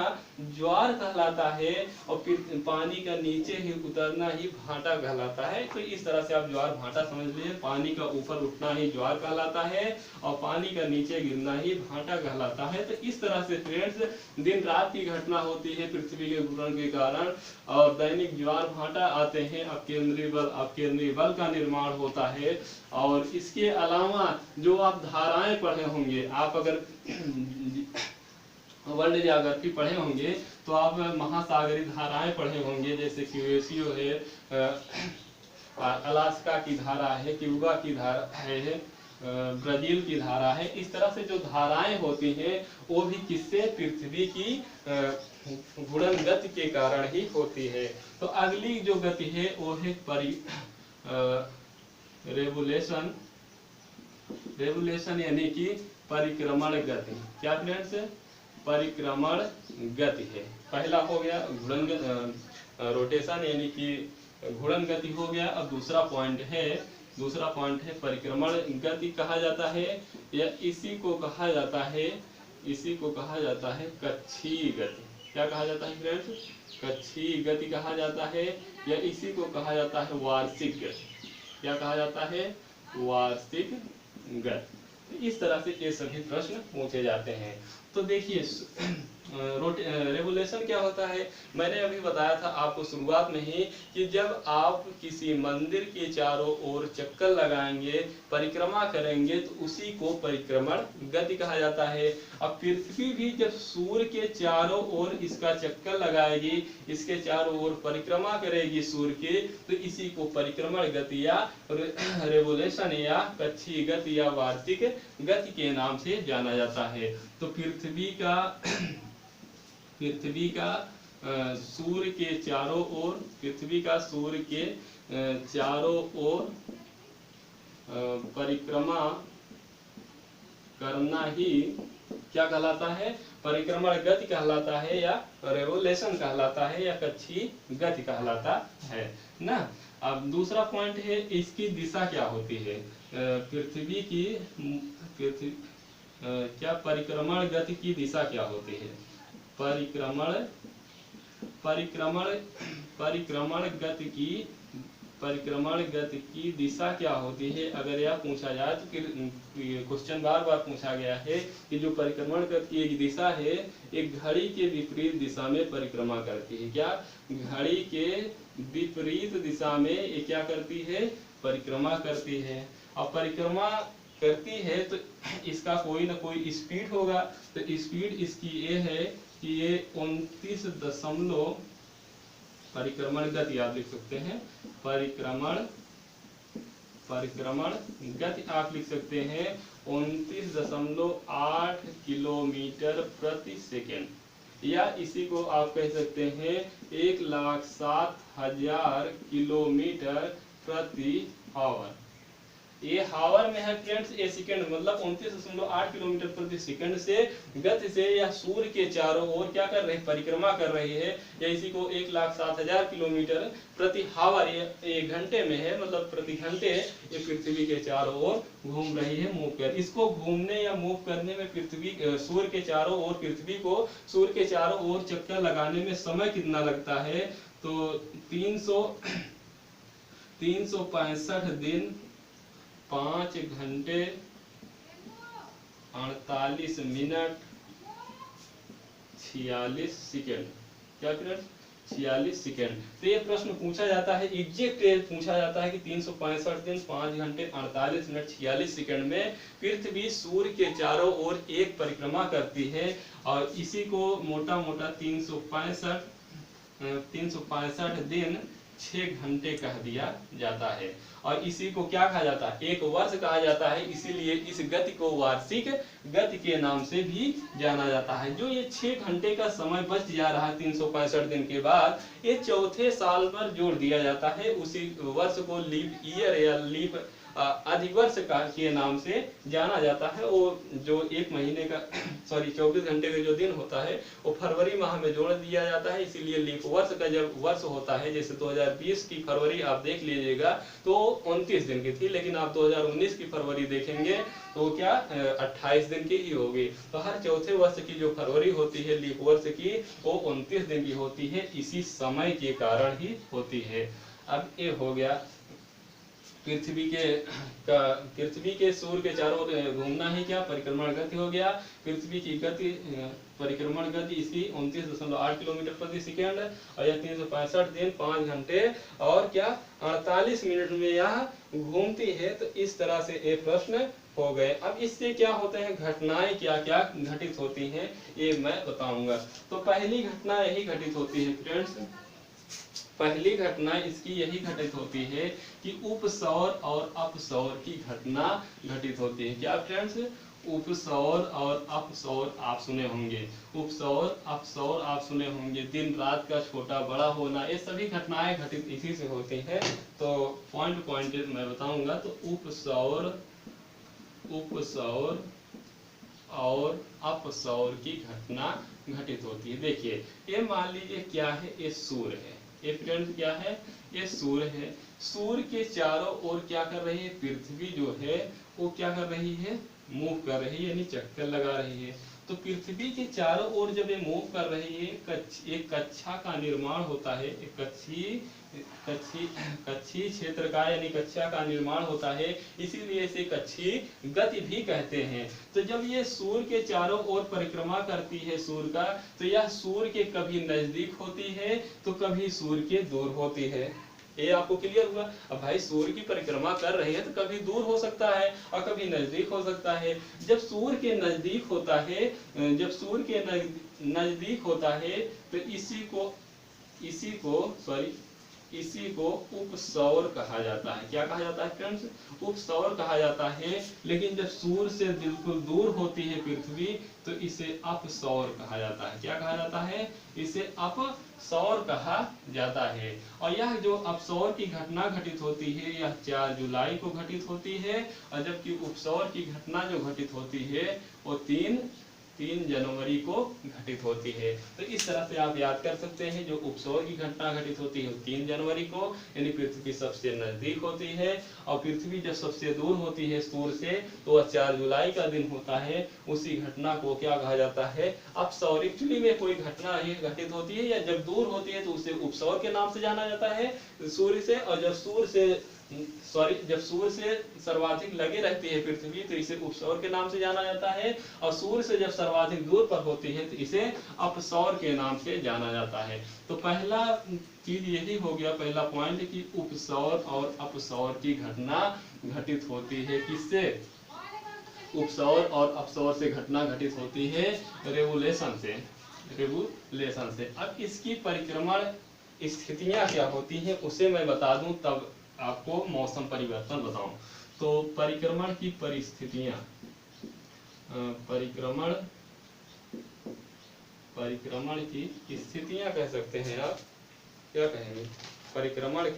ज्वार कहलाता है और फिर पानी का नीचे ही उतरना ही भाटा कहलाता है। तो इस तरह से आप ज्वार भाटा समझ लीजिए। पानी का ऊपर उठना ही ज्वार कहलाता है और पानी का नीचे गिरना ही भाटा कहलाता है। तो इस तरह से फ्रेंड्स दिन रात की घटना होती है पृथ्वी के घूर्णन के कारण और दैनिक ज्वार भाटा आते हैं। अपकेंद्रीय बल का निर्माण होता है। और इसके अलावा जो आप धाराएं पढ़े होंगे, आप अगर वर्ल्ड ज्योग्राफी पढ़े होंगे तो आप महासागरीय धाराएं पढ़े होंगे, जैसे क्यूएसओ है, अलास्का की धारा है, क्यूबा की धारा है, ब्राजील की धारा है। इस तरह से जो धाराएं होती हैं वो भी किससे? पृथ्वी की घूर्णन गति के कारण ही होती है। तो अगली जो गति है वो है रेवोल्यूशन यानी कि परिक्रमण गति। क्या फ्रेंड्स? परिक्रमण गति है। पहला हो गया घूर्णन रोटेशन यानी कि घूर्णन गति हो गया। अब दूसरा पॉइंट है परिक्रमण गति कहा जाता है या इसी को कहा जाता है कक्षीय गति। क्या कहा जाता है फ्रेंड्स? कक्षीय गति कहा जाता है या इसी को कहा जाता है वार्षिक गति। क्या कहा जाता है? वार्षिक गति। इस तरह से ये सभी प्रश्न पूछे जाते हैं। तो देखिए रेवोल्यूशन क्या होता है? मैंने अभी बताया था आपको शुरुआत में ही कि जब आप किसी मंदिर के चारों ओर चक्कर लगाएंगे, परिक्रमा करेंगे, तो उसी को परिक्रमण गति कहा जाता है। अब पृथ्वी भी जब सूर्य के चारों ओर इसका चक्कर लगाएगी, इसके चारों ओर परिक्रमा करेगी सूर्य के, तो इसी को परिक्रमण गति या रेवोल्यूशन या कक्षीय गति या वार्षिक गति के नाम से जाना जाता है। तो पृथ्वी का सूर्य के चारों ओर परिक्रमा करना ही क्या कहलाता है? परिक्रमण गति कहलाता है या रेवोल्यूशन कहलाता है या कक्षीय गति कहलाता है ना। अब दूसरा पॉइंट है इसकी दिशा क्या होती है? पृथ्वी की क्या परिक्रमण गति की दिशा क्या होती है? परिक्रमण गति की दिशा क्या होती है? अगर यह पूछा जाए तो क्वेश्चन बार बार पूछा गया है कि जो परिक्रमण गति की एक दिशा है एक घड़ी के विपरीत दिशा में परिक्रमा करती है। क्या? घड़ी के विपरीत दिशा में ये क्या करती है? परिक्रमा करती है। और परिक्रमा करती है तो इसका कोई ना कोई स्पीड होगा। तो स्पीड इसकी ये है कि ये 29 दशमलव, परिक्रमण गति आप लिख सकते हैं, परिक्रमण गति आप लिख सकते हैं 29.8 किलोमीटर प्रति सेकेंड, या इसी को आप कह सकते हैं 1,07,000 किलोमीटर प्रति आवर। ये हावर में है फ्रेंड्स, ये सेकंड मतलब 29.8 किलोमीटर प्रति सेकंड से गति से यह सूर्य के चारों ओर क्या कर रही है, परिक्रमा कर रही है। या इसी को 1,07,000 किलोमीटर प्रति हावर, ये घंटे में है, मतलब प्रति घंटे ये पृथ्वी के चारों ओर घूम रही है, मूव कर। इसको घूमने या मूव करने में पृथ्वी सूर्य के चारों ओर, पृथ्वी को सूर्य के चारों ओर चक्कर लगाने में समय कितना लगता है, तो 365 दिन 5 घंटे 48 मिनट 46 सेकेंड। क्या फ्रेंड्स, 46 सेकेंड। तो ये प्रश्न पूछा जाता है, एग्जैक्ट पूछा जाता है कि 365 दिन 5 घंटे 48 मिनट 46 सेकेंड में पृथ्वी सूर्य के चारों ओर एक परिक्रमा करती है। और इसी को मोटा मोटा 365 दिन 6 घंटे कह दिया जाता है। और इसी को क्या कहा जाता है, एक वर्ष कहा जाता है। इसीलिए इस गति को वार्षिक गति के नाम से भी जाना जाता है। जो ये 6 घंटे का समय बच जा रहा है 365 दिन के बाद, ये चौथे साल पर जोड़ दिया जाता है। उसी वर्ष को लीप ईयर या लीप अधिवर्ष का के नाम से जाना जाता है। वो जो एक महीने का 24 घंटे का जो दिन होता है वो फरवरी माह में जोड़ दिया जाता है। इसीलिए लीप वर्ष का जब वर्ष होता है, जैसे 2020 की फरवरी आप देख लीजिएगा तो 29 दिन की थी, लेकिन आप 2019 की फरवरी देखेंगे तो क्या 28 दिन की ही होगी। तो हर चौथे वर्ष की जो फरवरी होती है लीप वर्ष की, वो 29 दिन की होती है, इसी समय के कारण ही होती है। अब ये हो गया पृथ्वी के सूर्य के चारों ओर घूमना ही क्या परिक्रमण गति हो गया। पृथ्वी की गति, परिक्रमण गति इसकी 29.8 किलोमीटर प्रति सेकेंड, और यह 365 दिन 5 घंटे और क्या 48 मिनट में यह घूमती है। तो इस तरह से ये प्रश्न हो गए। अब इससे क्या होते हैं, घटनाएं क्या क्या घटित होती हैं ये मैं बताऊंगा। तो पहली घटना यही घटित होती है फ्रेंड्स, पहली घटना इसकी यही घटित होती है कि उपसौर और अपसौर की घटना घटित होती है। क्या फ्रेंड्स, उपसौर और अपसौर आप सुने होंगे, उपसौर अपसौर आप सुने होंगे, दिन रात का छोटा बड़ा होना, ये सभी घटनाएं घटित इसी से होती हैं। तो पॉइंट पॉइंट मैं बताऊंगा। तो उपसौर और अपसौर की घटना घटित होती है। देखिए ये मान लीजिए क्या है, ये सूर्य है, ये फ्रेंड्स क्या है, ये सूर्य है। सूर्य के चारों ओर क्या कर रही है, पृथ्वी जो है वो क्या कर रही है, मूव कर रही है, यानी चक्कर लगा रही है। तो पृथ्वी के चारों ओर जब ये मूव कर रही है, एक कक्षा का निर्माण होता है, एक कक्षीय क्षेत्र का यानी कक्षा का निर्माण होता है। इसीलिए इसे कक्षीय गति भी कहते हैं। तो जब ये सूर्य के चारों ओर परिक्रमा करती है सूर्य का, तो यह सूर्य के कभी नजदीक होती है तो कभी सूर्य के दूर होती है। ये आपको क्लियर हुआ। अब भाई सूर्य की परिक्रमा कर रही है तो कभी दूर हो सकता है और कभी नजदीक हो सकता है। जब सूर्य के नजदीक होता है, तो इसी को उपसौर कहा जाता है। क्या कहा जाता है फ्रेंड्स, उपसौर कहा जाता है। लेकिन जब सूर्य से बिल्कुल दूर होती है पृथ्वी तो इसे अपसौर कहा जाता है। क्या कहा जाता है, इसे अपसौर कहा जाता है। और यह जो अपसौर की घटना घटित होती है यह 4 जुलाई को घटित होती है, और जबकि उपसौर की घटना जो घटित होती है वो 3 जनवरी को घटित होती है। तो इस तरह से आप याद कर सकते हैं, जो उपसौर की घटना घटित होती है 3 जनवरी को, यानी पृथ्वी सबसे नजदीक होती है, और पृथ्वी जब सबसे दूर होती है सूर्य से तो वह 4 जुलाई का दिन होता है। उसी घटना को क्या कहा जाता है, अपसौर। एक्चुअली में कोई घटना ही घटित होती है या जब दूर होती है तो उसे उपसौर के नाम से जाना जाता है सूर्य से, और जब सूर्य से सर्वाधिक लगे रहती है पृथ्वी तो इसे उपसौर के नाम से जाना जाता है, और सूर्य से जब सर्वाधिक दूर पर होती है तो इसे अपसौर के नाम से जाना जाता है। तो पहला चीज यही हो गया, पहला पॉइंट कि उपसौर और अपसौर की घटना घटित होती है। किससे, उपसौर और अपसौर से घटना घटित होती है रेवुलेशन से। अब इसकी परिक्रमण स्थितियां क्या होती हैं उसे मैं बता दूं, तब आपको मौसम परिवर्तन बताऊं। तो परिक्रमण की परिस्थितियां, परिक्रमण की स्थितियां कह सकते हैं आप, क्या कहेंगे? परिक्रमण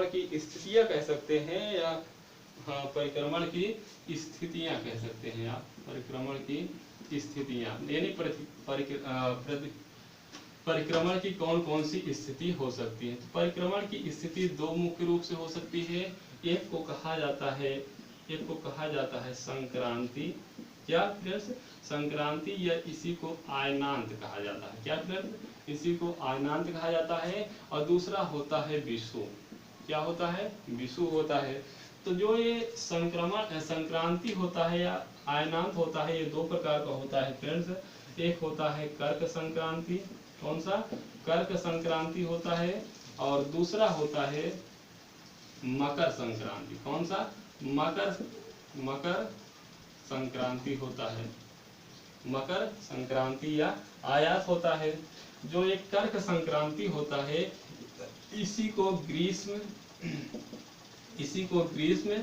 की स्थितियां कह सकते हैं, या हाँ, परिक्रमण की स्थितियां कह सकते हैं आप। परिक्रमण की स्थितियां यानी परिक्रमण की कौन कौन सी स्थिति हो सकती है? तो परिक्रमण की स्थिति दो मुख्य रूप से हो सकती है। एक को कहा जाता है संक्रांति, क्या फ्रेंड्स? संक्रांति, या इसी को आयनांत कहा जाता है। क्या फ्रेंड्स? इसी को आयनांत कहा जाता है। और दूसरा होता है विषु। क्या होता है? विषु होता है। तो जो ये संक्रांति होता है या आयनांत होता है, ये दो प्रकार का होता है फ्रेंड्स। एक होता है कर्क संक्रांति, कौन सा? कर्क संक्रांति होता है। और दूसरा होता है मकर संक्रांति, कौन सा? मकर संक्रांति होता है। मकर संक्रांति या आयात होता है। जो एक कर्क संक्रांति होता है, इसी को ग्रीष्म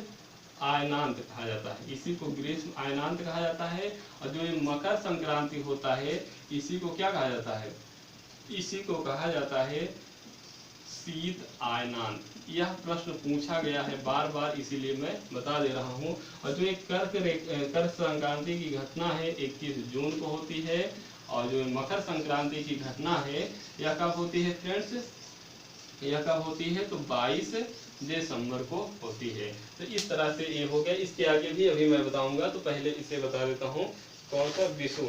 आयनांत कहा जाता है। इसी को ग्रीष्म आयनांत कहा जाता है। और जो ये मकर संक्रांति होता है, इसी को क्या कहा जाता है? इसी को कहा जाता है शीत आयनांत। यह प्रश्न पूछा गया है बार बार, इसीलिए मैं बता दे रहा हूँ। और जो एक कर्क संक्रांति की घटना है 21 जून को होती है। और जो मकर संक्रांति की घटना है, यह कब होती है फ्रेंड्स? यह कब होती है? तो 22 दिसंबर को होती है। तो इस तरह से ये हो गया। इसके आगे भी अभी मैं बताऊंगा, तो पहले इसे बता देता हूँ। कौन सा? विषु।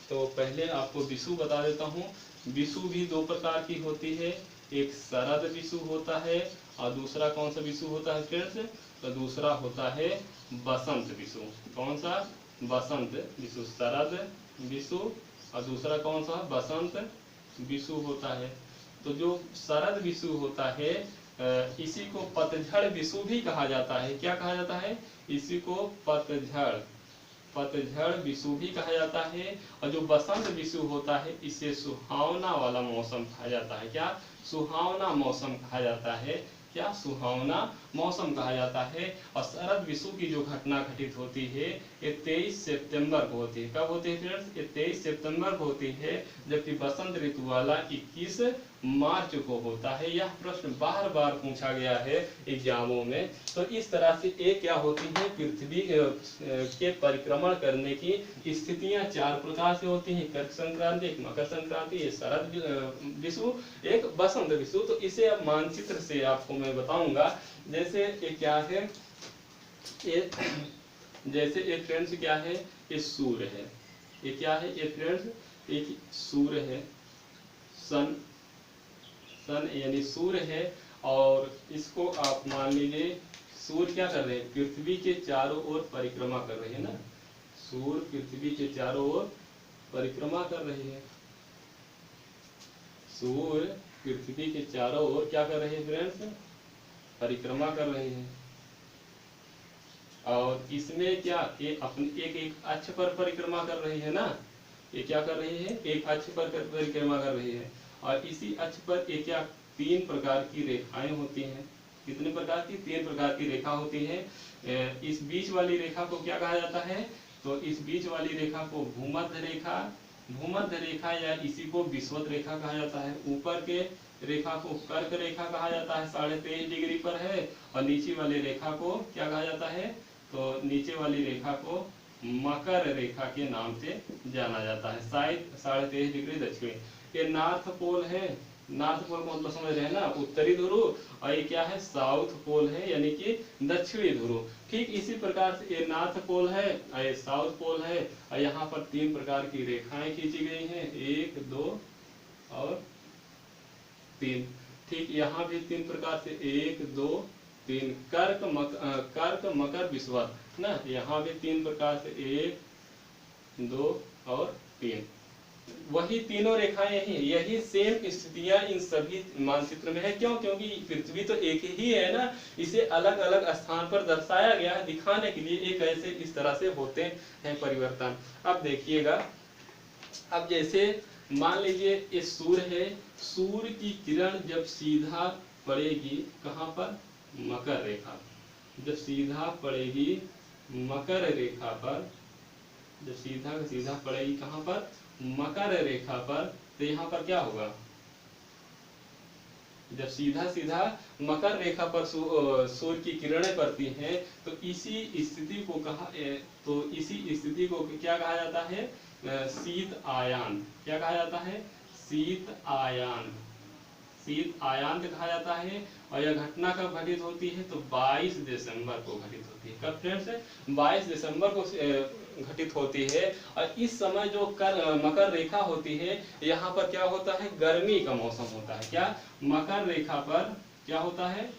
तो पहले आपको विषु बता देता हूँ। विषु भी दो प्रकार की होती है। एक शरद विषु होता है, और दूसरा कौन सा विषु होता है फ्रेंड्स? तो दूसरा होता है बसंत विषु। कौन सा? बसंत विषु। शरद विषु और दूसरा कौन सा? बसंत विषु होता है। तो जो शरद विषु होता है, इसी को पतझड़ विषु भी कहा जाता है। क्या कहा जाता है? इसी को पतझड़ विषु भी कहा जाता है। और जो बसंत विषु होता है, इसे सुहावना वाला मौसम कहा जाता है। क्या? सुहावना मौसम कहा जाता है। क्या? सुहावना मौसम कहा जाता है। और शरद विषु की जो घटना घटित होती है, ये 23 सितंबर को होती है। कब होती है फ्रेंड्स? ये 23 सितंबर को होती है। जबकि बसंत ऋतु वाला 21 मार्च को होता है। यह प्रश्न बार बार पूछा गया है एग्जामों में। तो इस तरह से ये क्या होती है? पृथ्वी के परिक्रमण करने की स्थितियां चार प्रकार से होती हैं। कर्क संक्रांति, एक मकर संक्रांति, एक शरद विषु, एक बसंत विषु। तो इसे अब मानचित्र से आपको मैं बताऊंगा। जैसे ये क्या है? ये जैसे एक फ्रेंड्स क्या है? ये सूर्य है। ये क्या है? ये फ्रेंड्स एक सूर्य है। सन यानी सूर्य है। और इसको आप मान लीजिए, सूर्य क्या कर रहे हैं? पृथ्वी के चारों ओर परिक्रमा कर रहे हैं ना। सूर्य पृथ्वी के चारों ओर परिक्रमा कर रही है। सूर्य पृथ्वी के चारों ओर क्या कर रहे हैं फ्रेंड्स? परिक्रमा कर रहे हैं। और इसमें क्या, ये अपनी एक अक्ष पर परिक्रमा कर रही है ना। ये क्या कर रही है? एक अक्ष पर परिक्रमा कर रही है। और इसी अक्ष पर एक क्या, 3 प्रकार की रेखाएं होती हैं। कितने प्रकार की? 3 प्रकार की रेखा होती है। इस बीच वाली रेखा को क्या कहा जाता है? तो इस बीच वाली रेखा को भूमध्य रेखा या इसी को विषुवत रेखा कहा जाता है। ऊपर के रेखा को कर्क रेखा कहा जाता है, 23.5 डिग्री पर है। और नीचे वाली रेखा को क्या कहा जाता है? तो नीचे वाली रेखा को मकर रेखा के नाम से जाना जाता है, शायद 23.5 डिग्री दक्षिण। ये नॉर्थ पोल है। नॉर्थ पोल मतलब समझ रहे हैं ना, उत्तरी ध्रुव। और ये क्या है? साउथ पोल है, यानी कि दक्षिणी ध्रुव। ठीक इसी प्रकार से ये नॉर्थ पोल है और ये साउथ पोल है। और यहाँ पर 3 प्रकार की रेखाएं खींची गई हैं, 1, 2 और 3। ठीक यहाँ भी 3 प्रकार से, 1, 2, 3। कर्क मकर विषुवत ना। यहाँ भी 3 प्रकार से, 1, 2 और 3। वही तीनों रेखाएं यही सेम स्थितियां इन सभी मानचित्र में है। क्यों? क्योंकि पृथ्वी तो एक ही है ना, इसे अलग अलग स्थान पर दर्शाया गया है दिखाने के लिए एक ऐसे इस तरह से होते हैं परिवर्तन। अब देखिएगा, अब जैसे मान लीजिए ये सूर्य है, सूर्य की किरण जब सीधा पड़ेगी कहाँ पर? मकर रेखा। जब सीधा पड़ेगी मकर रेखा पर, जब सीधा सीधा पड़ेगी कहाँ पर? मकर रेखा पर, तो यहाँ पर क्या होगा? जब सीधा सीधा मकर रेखा पर सूर्य की किरणें पड़ती हैं तो इसी स्थिति को तो इसी स्थिति को क्या कहा जाता है? शीत आयान। क्या कहा जाता है? शीत आयान। शीत आयान कहा जाता है। और यह घटना कब घटित होती है? तो 22 दिसंबर को घटित होती है। कब फ्रेंड्स? 22 दिसंबर को घटित होती है। और इस समय जो मकर रेखा होती है, यहाँ पर क्या होता है? गर्मी का मौसम होता है। क्या? मकर रेखा पर क्या होता है?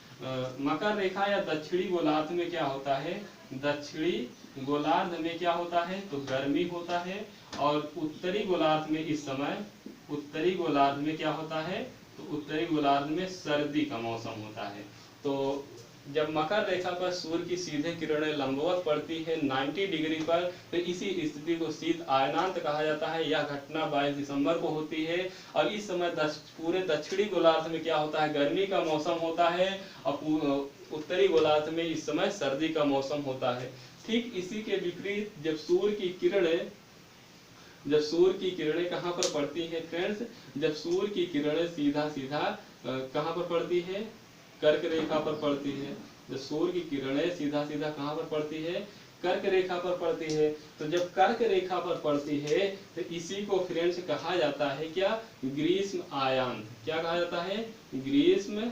मकर रेखा या दक्षिणी गोलार्ध में क्या होता है? दक्षिणी गोलार्ध में क्या होता है? तो गर्मी होता है। और उत्तरी गोलार्ध में इस समय, उत्तरी गोलार्ध में क्या होता है? तो उत्तरी गोलार्ध में सर्दी का मौसम होता है। तो जब मकर रेखा पर सूर्य की सीधे किरणें लंबवत पड़ती है 90 डिग्री पर, तो इसी स्थिति को शीत आयनांत कहा जाता है। यह घटना 22 दिसंबर को होती है। और इस समय पूरे दक्षिणी गोलार्ध में क्या होता है? गर्मी का मौसम होता है। और उत्तरी गोलार्ध में इस समय सर्दी का मौसम होता है। ठीक इसी के विपरीत जब सूर्य की किरणें कहाँ पर पड़ती है फ्रेंड्स? जब सूर्य की किरणें सीधा सीधा कहाँ पर पड़ती है? कर्क रेखा पर पड़ती है। जब सूर्य की किरणें सीधा सीधा कहाँ पर पड़ती है? कर्क रेखा पर पड़ती है। तो जब कर्क रेखा पर पड़ती है तो इसी को फ्रेंड्स कहा जाता है क्या? ग्रीष्म आयान। क्या कहा जाता है? ग्रीष्म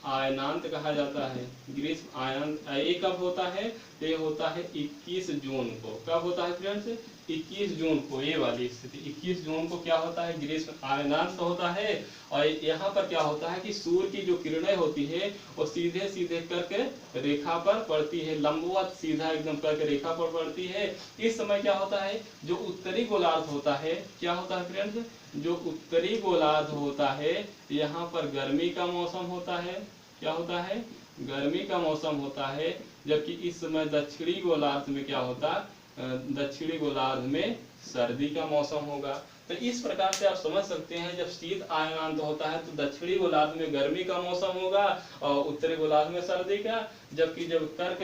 आयनांत कहा जाता है। ग्रीष्म आयनांत ये कब होता है? ये होता है 21 जून को। कब होता है फ्रेंड्स? 21 जून को। ये वाली स्थिति 21 जून को क्या होता है? ग्रीष्म आयनांत होता है। और यहाँ पर क्या होता है कि सूर्य की जो किरणें होती है वो सीधे सीधे कर्क रेखा पर पड़ती है, लंबवत सीधा एकदम कर्क रेखा पर पड़ती है। इस समय क्या होता है? जो उत्तरी गोलार्ध होता है, क्या होता है फ्रेंड्स? जो उत्तरी गोलार्ध होता है यहाँ पर गर्मी का मौसम होता है। क्या होता है? गर्मी का मौसम होता है। जबकि इस समय दक्षिणी गोलार्ध में क्या होता? दक्षिणी गोलार्ध में सर्दी का मौसम होगा। तो इस प्रकार से आप समझ सकते हैं जब शीत आयनांत होता है तो दक्षिणी गोलार्ध में गर्मी का मौसम होगा और उत्तरी गोलार्ध में सर्दी का। जबकि जब कर्क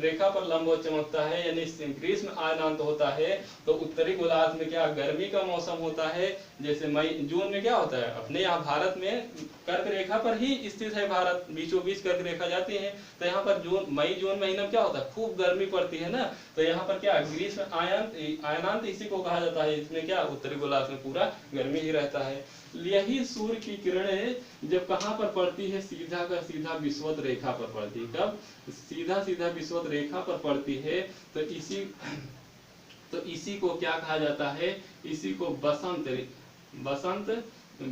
रेखा पर लंबवत चमकता है यानी ग्रीष्म आयनांत होता है तो उत्तरी गोलार्ध में क्या? गर्मी का मौसम होता है। जैसे मई जून में क्या होता है? अपने यहाँ भारत में कर्क रेखा पर ही स्थित है भारत, बीचों बीच कर्क रेखा जाती है। तो यहाँ पर मई जून महीना में क्या होता है? खूब गर्मी पड़ती है ना। तो यहाँ पर क्या? ग्रीष्म आयनांत इसी को कहा जाता है। इसमें क्या? उत्तरी गोलार्ध में पूरा गर्मी ही रहता है। यही सूर्य की किरणें जब कहाँ पर पड़ती है? सीधा का सीधा विषुवत रेखा पर पड़ती है। कब? सीधा सीधा विषुवत रेखा पर पड़ती है। तो इसी को क्या कहा जाता है? इसी को बसंत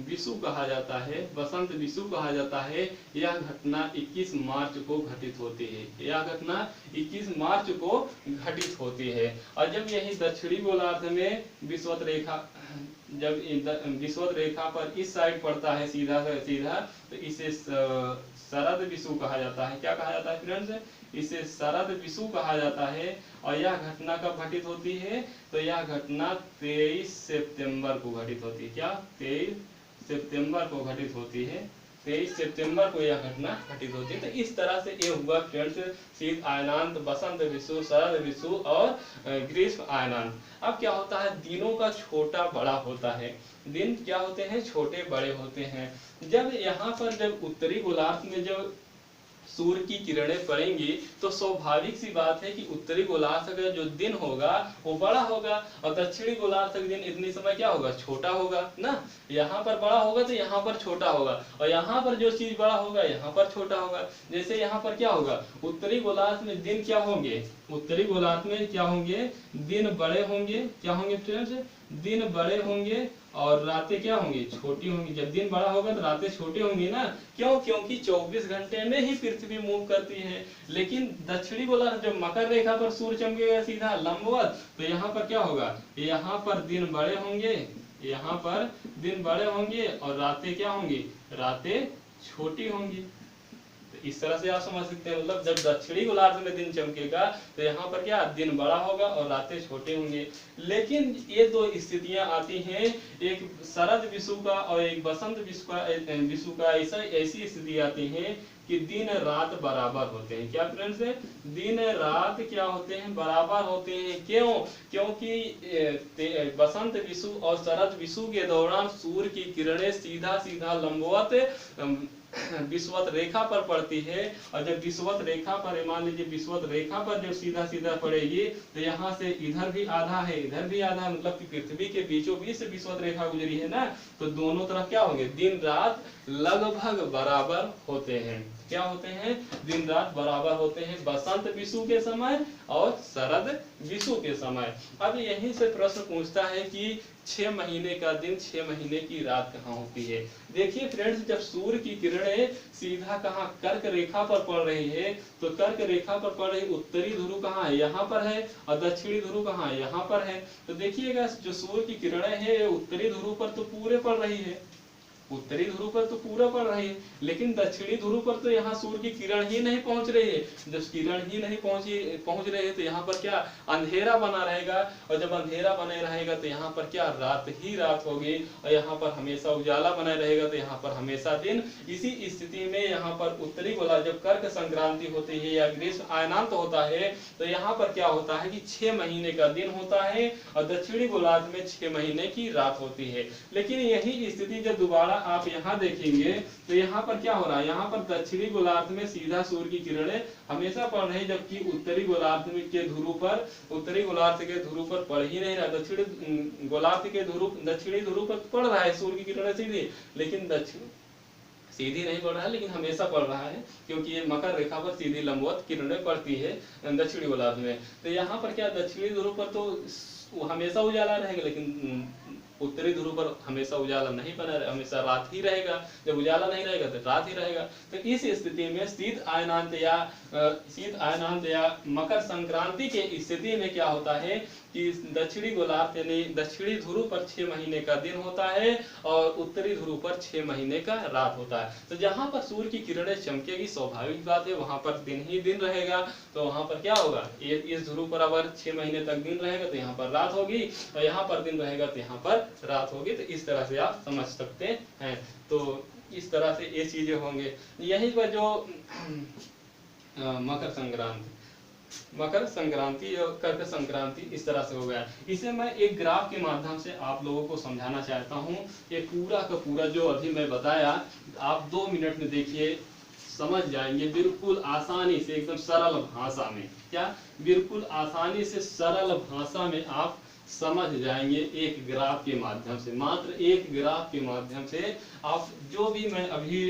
विषु कहा जाता है। बसंत विषु कहा जाता है। यह घटना 21 मार्च को घटित होती है। यह घटना 21 मार्च को घटित होती है। और जब यही दक्षिणी गोलार्ध में विषुवत रेखा, जब विषुवत रेखा पर इस साइड पड़ता है सीधा सीधा, तो इसे शरद विषु कहा जाता है। क्या कहा जाता है फ्रेंड्स? इसे शरद विषु कहा जाता है। और यह घटना कब घटित होती है? तो यह घटना 23 सितंबर को घटित होती है। क्या? 23 सितंबर को घटित होती है। 23 सितंबर को यह घटना घटित होती है। तो इस तरह से ये हुआ फ्रेंड्स शीत आयनांत, बसंत विषु, शरद विषु और ग्रीष्म आयनांत। अब क्या होता है? दिनों का छोटा बड़ा होता है। दिन क्या होते हैं? छोटे बड़े होते हैं। जब यहाँ पर जब उत्तरी गोलार्ध में जब सूर्य की किरणें पड़ेंगी तो स्वाभाविक सी बात है कि उत्तरी गोलार्ध का जो दिन होगा वो बड़ा होगा और दक्षिणी गोलार्ध का दिन इतनी समय क्या होगा? छोटा होगा ना। यहाँ पर बड़ा होगा तो यहाँ पर छोटा होगा और यहाँ पर जो चीज बड़ा होगा यहाँ पर छोटा होगा। जैसे यहाँ पर क्या होगा? उत्तरी गोलार्ध में दिन क्या होंगे? उत्तरी गोलार्ध में क्या होंगे? दिन बड़े होंगे। क्या होंगे फ्रेंड्स? दिन बड़े होंगे और रातें क्या होंगी? छोटी होंगी। जब दिन बड़ा होगा तो रातें छोटी होंगी ना। क्यों? क्योंकि 24 घंटे में ही पृथ्वी मूव करती है। लेकिन दक्षिणी गोलार्ध जब मकर रेखा पर सूर्य चमकेगा सीधा लंबवत, तो यहाँ पर क्या होगा? यहाँ पर दिन बड़े होंगे, यहाँ पर दिन बड़े होंगे और रातें क्या होंगी, रातें छोटी होंगी। तो इस तरह से आप समझ सकते हैं, मतलब जब दक्षिणी गोलार्ध में दिन चमकेगा तो यहाँ पर क्या दिन बड़ा होगा और रातें छोटे होंगे। लेकिन ये दो स्थितियां आती हैं, एक शरद विषु का और एक बसंत विषु का ऐसी स्थिति आती है कि दिन रात बराबर होते हैं। क्या फ्रेंड्स, दिन रात क्या होते हैं, बराबर होते हैं। क्यों? क्योंकि बसंत विषु और शरद विषु के दौरान सूर्य की किरणें सीधा सीधा लंबवत विषुवत रेखा पर पड़ती है, और जब विषुवत रेखा पर, मान लीजिए विषुवत रेखा पर जब सीधा सीधा पड़ेगी तो यहाँ से इधर भी आधा है, इधर भी आधा, मतलब कि पृथ्वी के बीचों बीच से विषुवत रेखा गुजरी है ना, तो दोनों तरफ क्या होंगे, दिन रात लगभग बराबर होते हैं। क्या होते हैं, दिन रात बराबर होते हैं, बसंत विषु के समय और शरद विषु के समय। अब यहीं से प्रश्न पूछता है कि 6 महीने का दिन 6 महीने की रात कहाँ होती है। देखिए फ्रेंड्स, जब सूर्य की किरणें सीधा कहाँ कर्क रेखा पर पड़ रही है, तो कर्क रेखा पर पड़ रही उत्तरी ध्रुव कहाँ है, यहाँ पर है, और दक्षिणी ध्रुव कहाँ है, यहाँ पर है। तो देखिएगा जो सूर्य की किरणें है उत्तरी ध्रुव पर तो पूरे पड़ रही है, उत्तरी ध्रुव पर तो पूरा पड़ रही है, लेकिन दक्षिणी ध्रुव पर तो यहाँ सूर्य की किरण ही नहीं पहुंच रही है। जब किरण ही नहीं पहुंच रही है तो यहाँ पर क्या अंधेरा बना रहेगा, और जब अंधेरा बने रहेगा तो यहाँ पर क्या रात ही रात होगी, और यहाँ पर हमेशा उजाला बना रहेगा तो यहाँ पर हमेशा दिन। इसी स्थिति में यहाँ पर उत्तरी गोलार्ध जब कर्क संक्रांति होती है या ग्रीष्म आयनांत होता है तो यहाँ पर क्या होता है कि 6 महीने का दिन होता है, और दक्षिणी गोलार्ध में 6 महीने की रात होती है। लेकिन यही स्थिति जब दोबारा आप यहाँ देखेंगे तो यहाँ पर क्या हो रहा है, यहाँ पर दक्षिणी गोलार्ध में सीधा सूर्य की किरणें हमेशा पड़ रही, जबकि उत्तरी गोलार्ध के ध्रुव पर, उत्तरी गोलार्ध के ध्रुव पर पड़ ही नहीं रहा। दक्षिणी गोलार्ध के ध्रुव, दक्षिणी ध्रुव पर पड़ रहा है सूर्य की किरणें सीधी, लेकिन सीधी नहीं पड़ रहा है, लेकिन हमेशा पड़ रहा है, क्योंकि ये मकर रेखा पर सीधी लंबवत किरणें पड़ती है दक्षिणी गोलार्ध में। तो यहाँ पर क्या दक्षिणी ध्रुव पर तो हमेशा उजाला रहेगा, लेकिन उत्तरी ध्रुव पर हमेशा उजाला नहीं बना, हमेशा रात ही रहेगा। जब उजाला नहीं रहेगा तो रात ही रहेगा। तो इस स्थिति में शीत आयनांत या मकर संक्रांति के स्थिति में क्या होता है कि दक्षिणी गोलार्ध यानी दक्षिणी ध्रुव पर 6 महीने का दिन होता है और उत्तरी ध्रुव पर 6 महीने का रात होता है। तो जहां पर सूर्य की किरणें चमकेगी, स्वाभाविक बात है वहां पर दिन ही दिन रहेगा, तो वहां पर क्या होगा, इस ध्रुव पर अगर 6 महीने तक दिन रहेगा तो यहाँ पर रात होगी, और यहाँ पर दिन रहेगा तो यहाँ पर रात होगी। तो इस तरह से आप समझ सकते हैं। तो इस तरह से ये चीजें होंगे। यही पर जो मकर संक्रांति और कर्क संक्रांति इस तरह से हो गया। इसे मैं एक ग्राफ के माध्यम से आप लोगों को समझाना चाहता हूँ। ये पूरा का पूरा जो अभी मैं बताया आप 2 मिनट में देखिए, समझ जाएंगे बिल्कुल आसानी से, एकदम सरल भाषा में। क्या बिल्कुल आसानी से सरल भाषा में आप समझ जाएंगे एक ग्राफ के माध्यम से, मात्र एक ग्राफ के माध्यम से। आप जो भी मैं अभी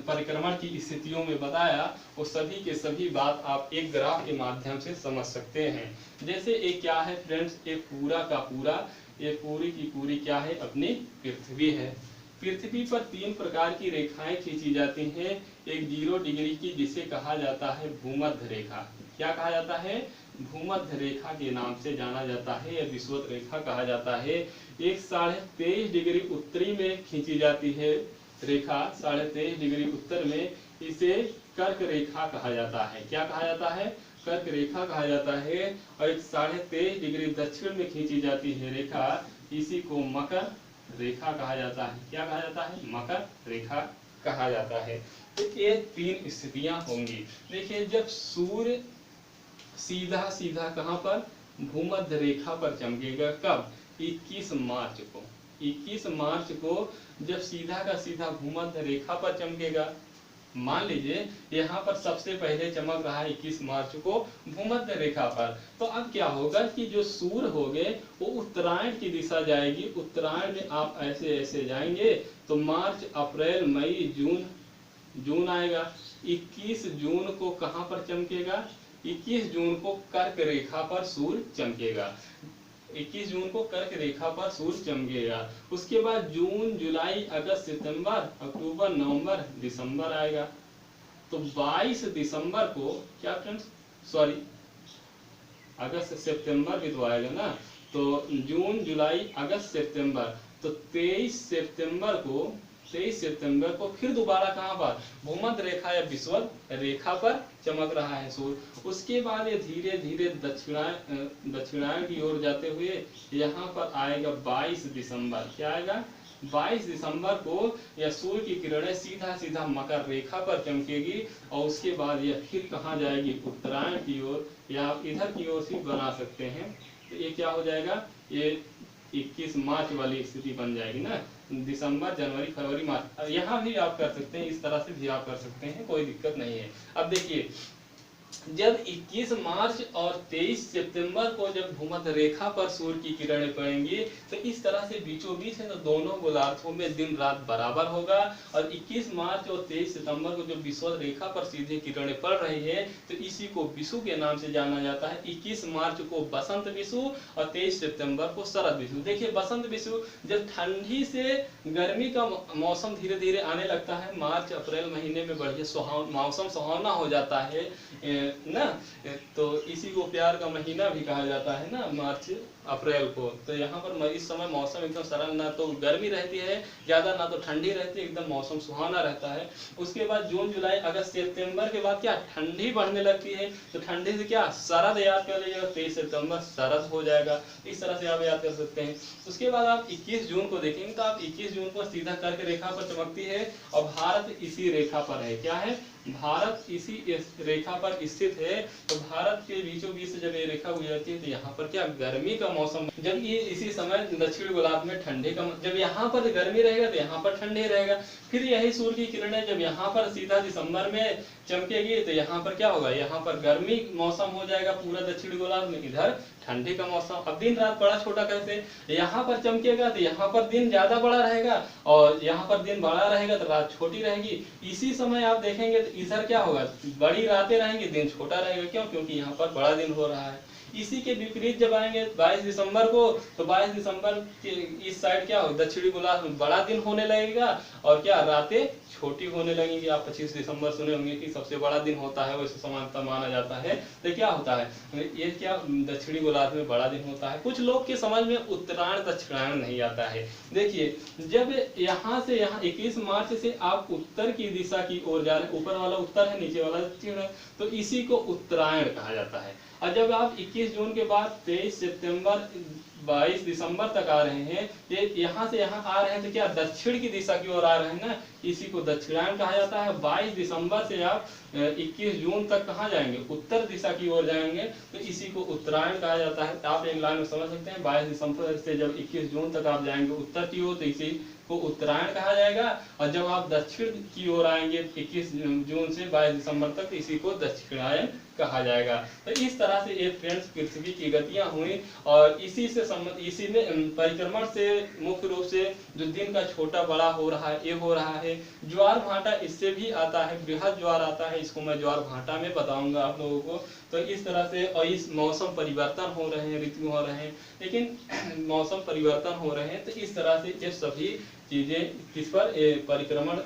परिक्रमण की स्थितियों में बताया वो सभी के सभी बात आप एक ग्राफ के माध्यम से समझ सकते हैं। जैसे एक क्या है फ्रेंड्स, एक पूरा का पूरा, ये पूरी की पूरी क्या है, अपनी पृथ्वी है। पृथ्वी पर 3 प्रकार की रेखाएं खींची जाती हैं। एक 0 डिग्री की जिसे कहा जाता है भूमध्य रेखा। क्या कहा जाता है, भूमध्य रेखा के नाम से जाना जाता है, या विषुवत रेखा कहा जाता है। एक 23.5 डिग्री उत्तरी में खींची जाती है रेखा, 23.5 डिग्री उत्तर में, इसे कर्क रेखा कहा जाता है। क्या कहा जाता है, कर्क रेखा कहा जाता है। और एक 23.5 डिग्री दक्षिण में खींची जाती है रेखा, इसी को मकर रेखा कहा जाता है। क्या कहा जाता है, मकर रेखा कहा जाता है। तो ये 3 स्थितियां होंगी। देखिए जब सूर्य सीधा सीधा कहां पर, भूमध्य रेखा पर चमकेगा, कब, 21 मार्च को। 21 मार्च को जब सीधा का सीधा भूमध्य रेखा पर चमकेगा, मान लीजिए यहाँ पर सबसे पहले चमक रहा है 21 मार्च को भूमध्य रेखा पर, तो अब क्या होगा कि जो सूर्य होंगे वो उत्तरायण की दिशा जाएगी। उत्तरायण में आप ऐसे ऐसे जाएंगे तो मार्च, अप्रैल, मई, जून आएगा। 21 जून को कहाँ पर चमकेगा, 21 जून को कर्क रेखा पर सूर्य चमकेगा। 21 जून को कर्क रेखा पर सूर्य चमकेगा। उसके बाद जून, जुलाई, अगस्त, सितंबर, अक्टूबर, नवंबर, दिसंबर आएगा। तो 22 दिसंबर को, क्या फ्रेंड्स, सॉरी अगस्त सितंबर भी तो आएगा ना, तो जून, जुलाई, अगस्त, सितंबर, तो 23 सितंबर को फिर दोबारा कहाँ पर, भूमध्य रेखा या विषुवत रेखा पर चमक रहा है सूर्य। उसके बाद ये धीरे धीरे दक्षिणायन की ओर जाते हुए यहाँ पर आएगा 22 दिसंबर। क्या आएगा? 22 दिसंबर को यह सूर्य की किरणें सीधा सीधा मकर रेखा पर चमकेगी और उसके बाद यह फिर कहाँ जाएगी, उत्तरायण की ओर, या आप इधर की ओर से बना सकते हैं। तो ये क्या हो जाएगा, ये 21 मार्च वाली स्थिति बन जाएगी ना, दिसंबर, जनवरी, फरवरी, मार्च। यहाँ भी आप कर सकते हैं, इस तरह से भी आप कर सकते हैं, कोई दिक्कत नहीं है। अब देखिए, जब 21 मार्च और 23 सितंबर को जब भूमध्य रेखा पर सूर्य की किरणें पड़ेंगी तो इस तरह से बीचों बीच है, तो दोनों गोलार्धों में दिन रात बराबर होगा। और 21 मार्च और 23 सितंबर को जब विषुवत रेखा पर सीधे किरणें पड़ रही है तो इसी को विषु के नाम से जाना जाता है। 21 मार्च को बसंत विषु और 23 सितंबर को शरद विषु। देखिए, बसंत विषु जब ठंडी से गर्मी का मौसम धीरे धीरे आने लगता है, मार्च अप्रैल महीने में बढ़िया मौसम सुहावना हो जाता है ना, तो इसी को प्यार का महीना भी कहा जाता है ना, मार्च अप्रैल को। तो यहाँ पर इस समय मौसम एकदम सरल, ना तो गर्मी रहती है ज़्यादा, ना तो ठंडी रहती है, एकदम मौसम सुहाना रहता है। उसके बाद जून, जुलाई, अगस्त, सितंबर के बाद क्या, ठंडी बढ़ने लगती है। तो ठंडी से क्या, शरद याद कर लीजिएगा, 23 सितंबर शरद हो जाएगा। इस तरह से आप याद कर सकते हैं। उसके बाद आप 21 जून को देखेंगे तो आप 21 जून को सीधा कर्क रेखा पर चमकती है और भारत इसी रेखा पर है। क्या है? भारत इसी रेखा पर स्थित है। तो भारत के बीचों बीच से जब ये रेखा गुजरती है तो यहाँ पर क्या, गर्मी का मौसम, जब ये इसी समय दक्षिण गोलार्ध में ठंडे का, जब यहाँ पर गर्मी रहेगा तो यहाँ पर ठंडे रहेगा। फिर यही सूर्य की किरणें जब यहाँ पर सीधा दिसंबर में चमकेगी तो यहाँ पर क्या होगा, यहाँ पर गर्मी मौसम हो जाएगा पूरा दक्षिण गोलार्ध में, इधर ठंडी का मौसम। अब दिन रात बड़ा छोटा कैसे, यहाँ पर चमकेगा तो यहाँ पर दिन ज्यादा बड़ा रहेगा और यहाँ पर दिन बड़ा रहेगा तो रात छोटी रहेगी। इसी समय आप देखेंगे तो इधर क्या होगा, बड़ी रातें रहेंगी, दिन छोटा रहेगा। क्यों? क्योंकि यहाँ पर बड़ा दिन हो रहा है। इसी के विपरीत जब आएंगे 22 दिसंबर को, तो 22 दिसंबर के इस साइड क्या होगा, दक्षिणी गोलार्ध में बड़ा दिन होने लगेगा और क्या, रातें छोटी होने लगेंगी। आप 25 दिसंबर सुने होंगे कि सबसे बड़ा दिन होता है, वैसे समानता माना जाता है। तो क्या होता है, ये क्या, दक्षिणी गोलार्ध में बड़ा दिन होता है। कुछ लोग के समझ में उत्तरायण दक्षिणायन नहीं आता है। देखिए, जब यहाँ से यहाँ 21 मार्च से आप उत्तर की दिशा की ओर जा रहे हैं, ऊपर वाला उत्तर है, नीचे वाला दक्षिण है, तो इसी को उत्तरायण कहा जाता है। और जब आप 21 जून के बाद 23 सितंबर 22 दिसंबर तक आ रहे हैं, ये यहाँ से यहाँ आ रहे हैं तो क्या, दक्षिण की दिशा की ओर आ रहे हैं ना, इसी को दक्षिणायन कहा जाता है। 22 दिसंबर से आप 21 जून तक कहाँ जाएंगे, उत्तर दिशा की ओर जाएंगे, तो इसी को उत्तरायण कहा जाता है। आप एक लाइन में समझ सकते हैं, 22 दिसंबर से जब 21 जून तक आप जाएंगे उत्तर की ओर तो इसी को उत्तरायण कहा जाएगा। और जब आप दक्षिण की ओर आएंगे 21 जून से 22 दिसंबर तक, इसी को दक्षिणायन कहा जाएगा। तो इस तरह से ये फ्रेंड्स पृथ्वी की गतियां हुई और इसी में परिक्रमण से मुख्य रूप से जो दिन का छोटा बड़ा हो रहा है, ये हो रहा है। ज्वार भाटा इससे भी आता है, बृहद ज्वार आता है, इसको मैं ज्वार भाटा में बताऊंगा आप लोगों को। तो इस तरह से, और इस मौसम परिवर्तन हो रहे हैं, ऋतु हो रहे हैं, लेकिन मौसम परिवर्तन हो रहे हैं, तो इस तरह से ये सभी चीजें किस पर, परिक्रमण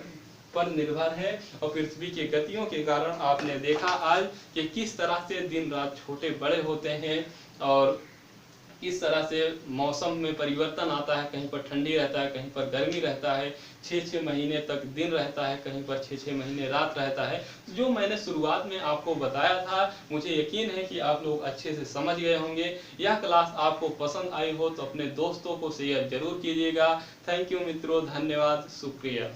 पर निर्भर है। और पृथ्वी की गतियों के कारण आपने देखा आज कि किस तरह से दिन रात छोटे बड़े होते हैं और किस तरह से मौसम में परिवर्तन आता है, कहीं पर ठंडी रहता है, कहीं पर गर्मी रहता है, 6-6 महीने तक दिन रहता है, कहीं पर 6-6 महीने रात रहता है। जो मैंने शुरुआत में आपको बताया था, मुझे यकीन है कि आप लोग अच्छे से समझ गए होंगे। यह क्लास आपको पसंद आई हो तो अपने दोस्तों को शेयर जरूर कीजिएगा। थैंक यू मित्रों, धन्यवाद, शुक्रिया।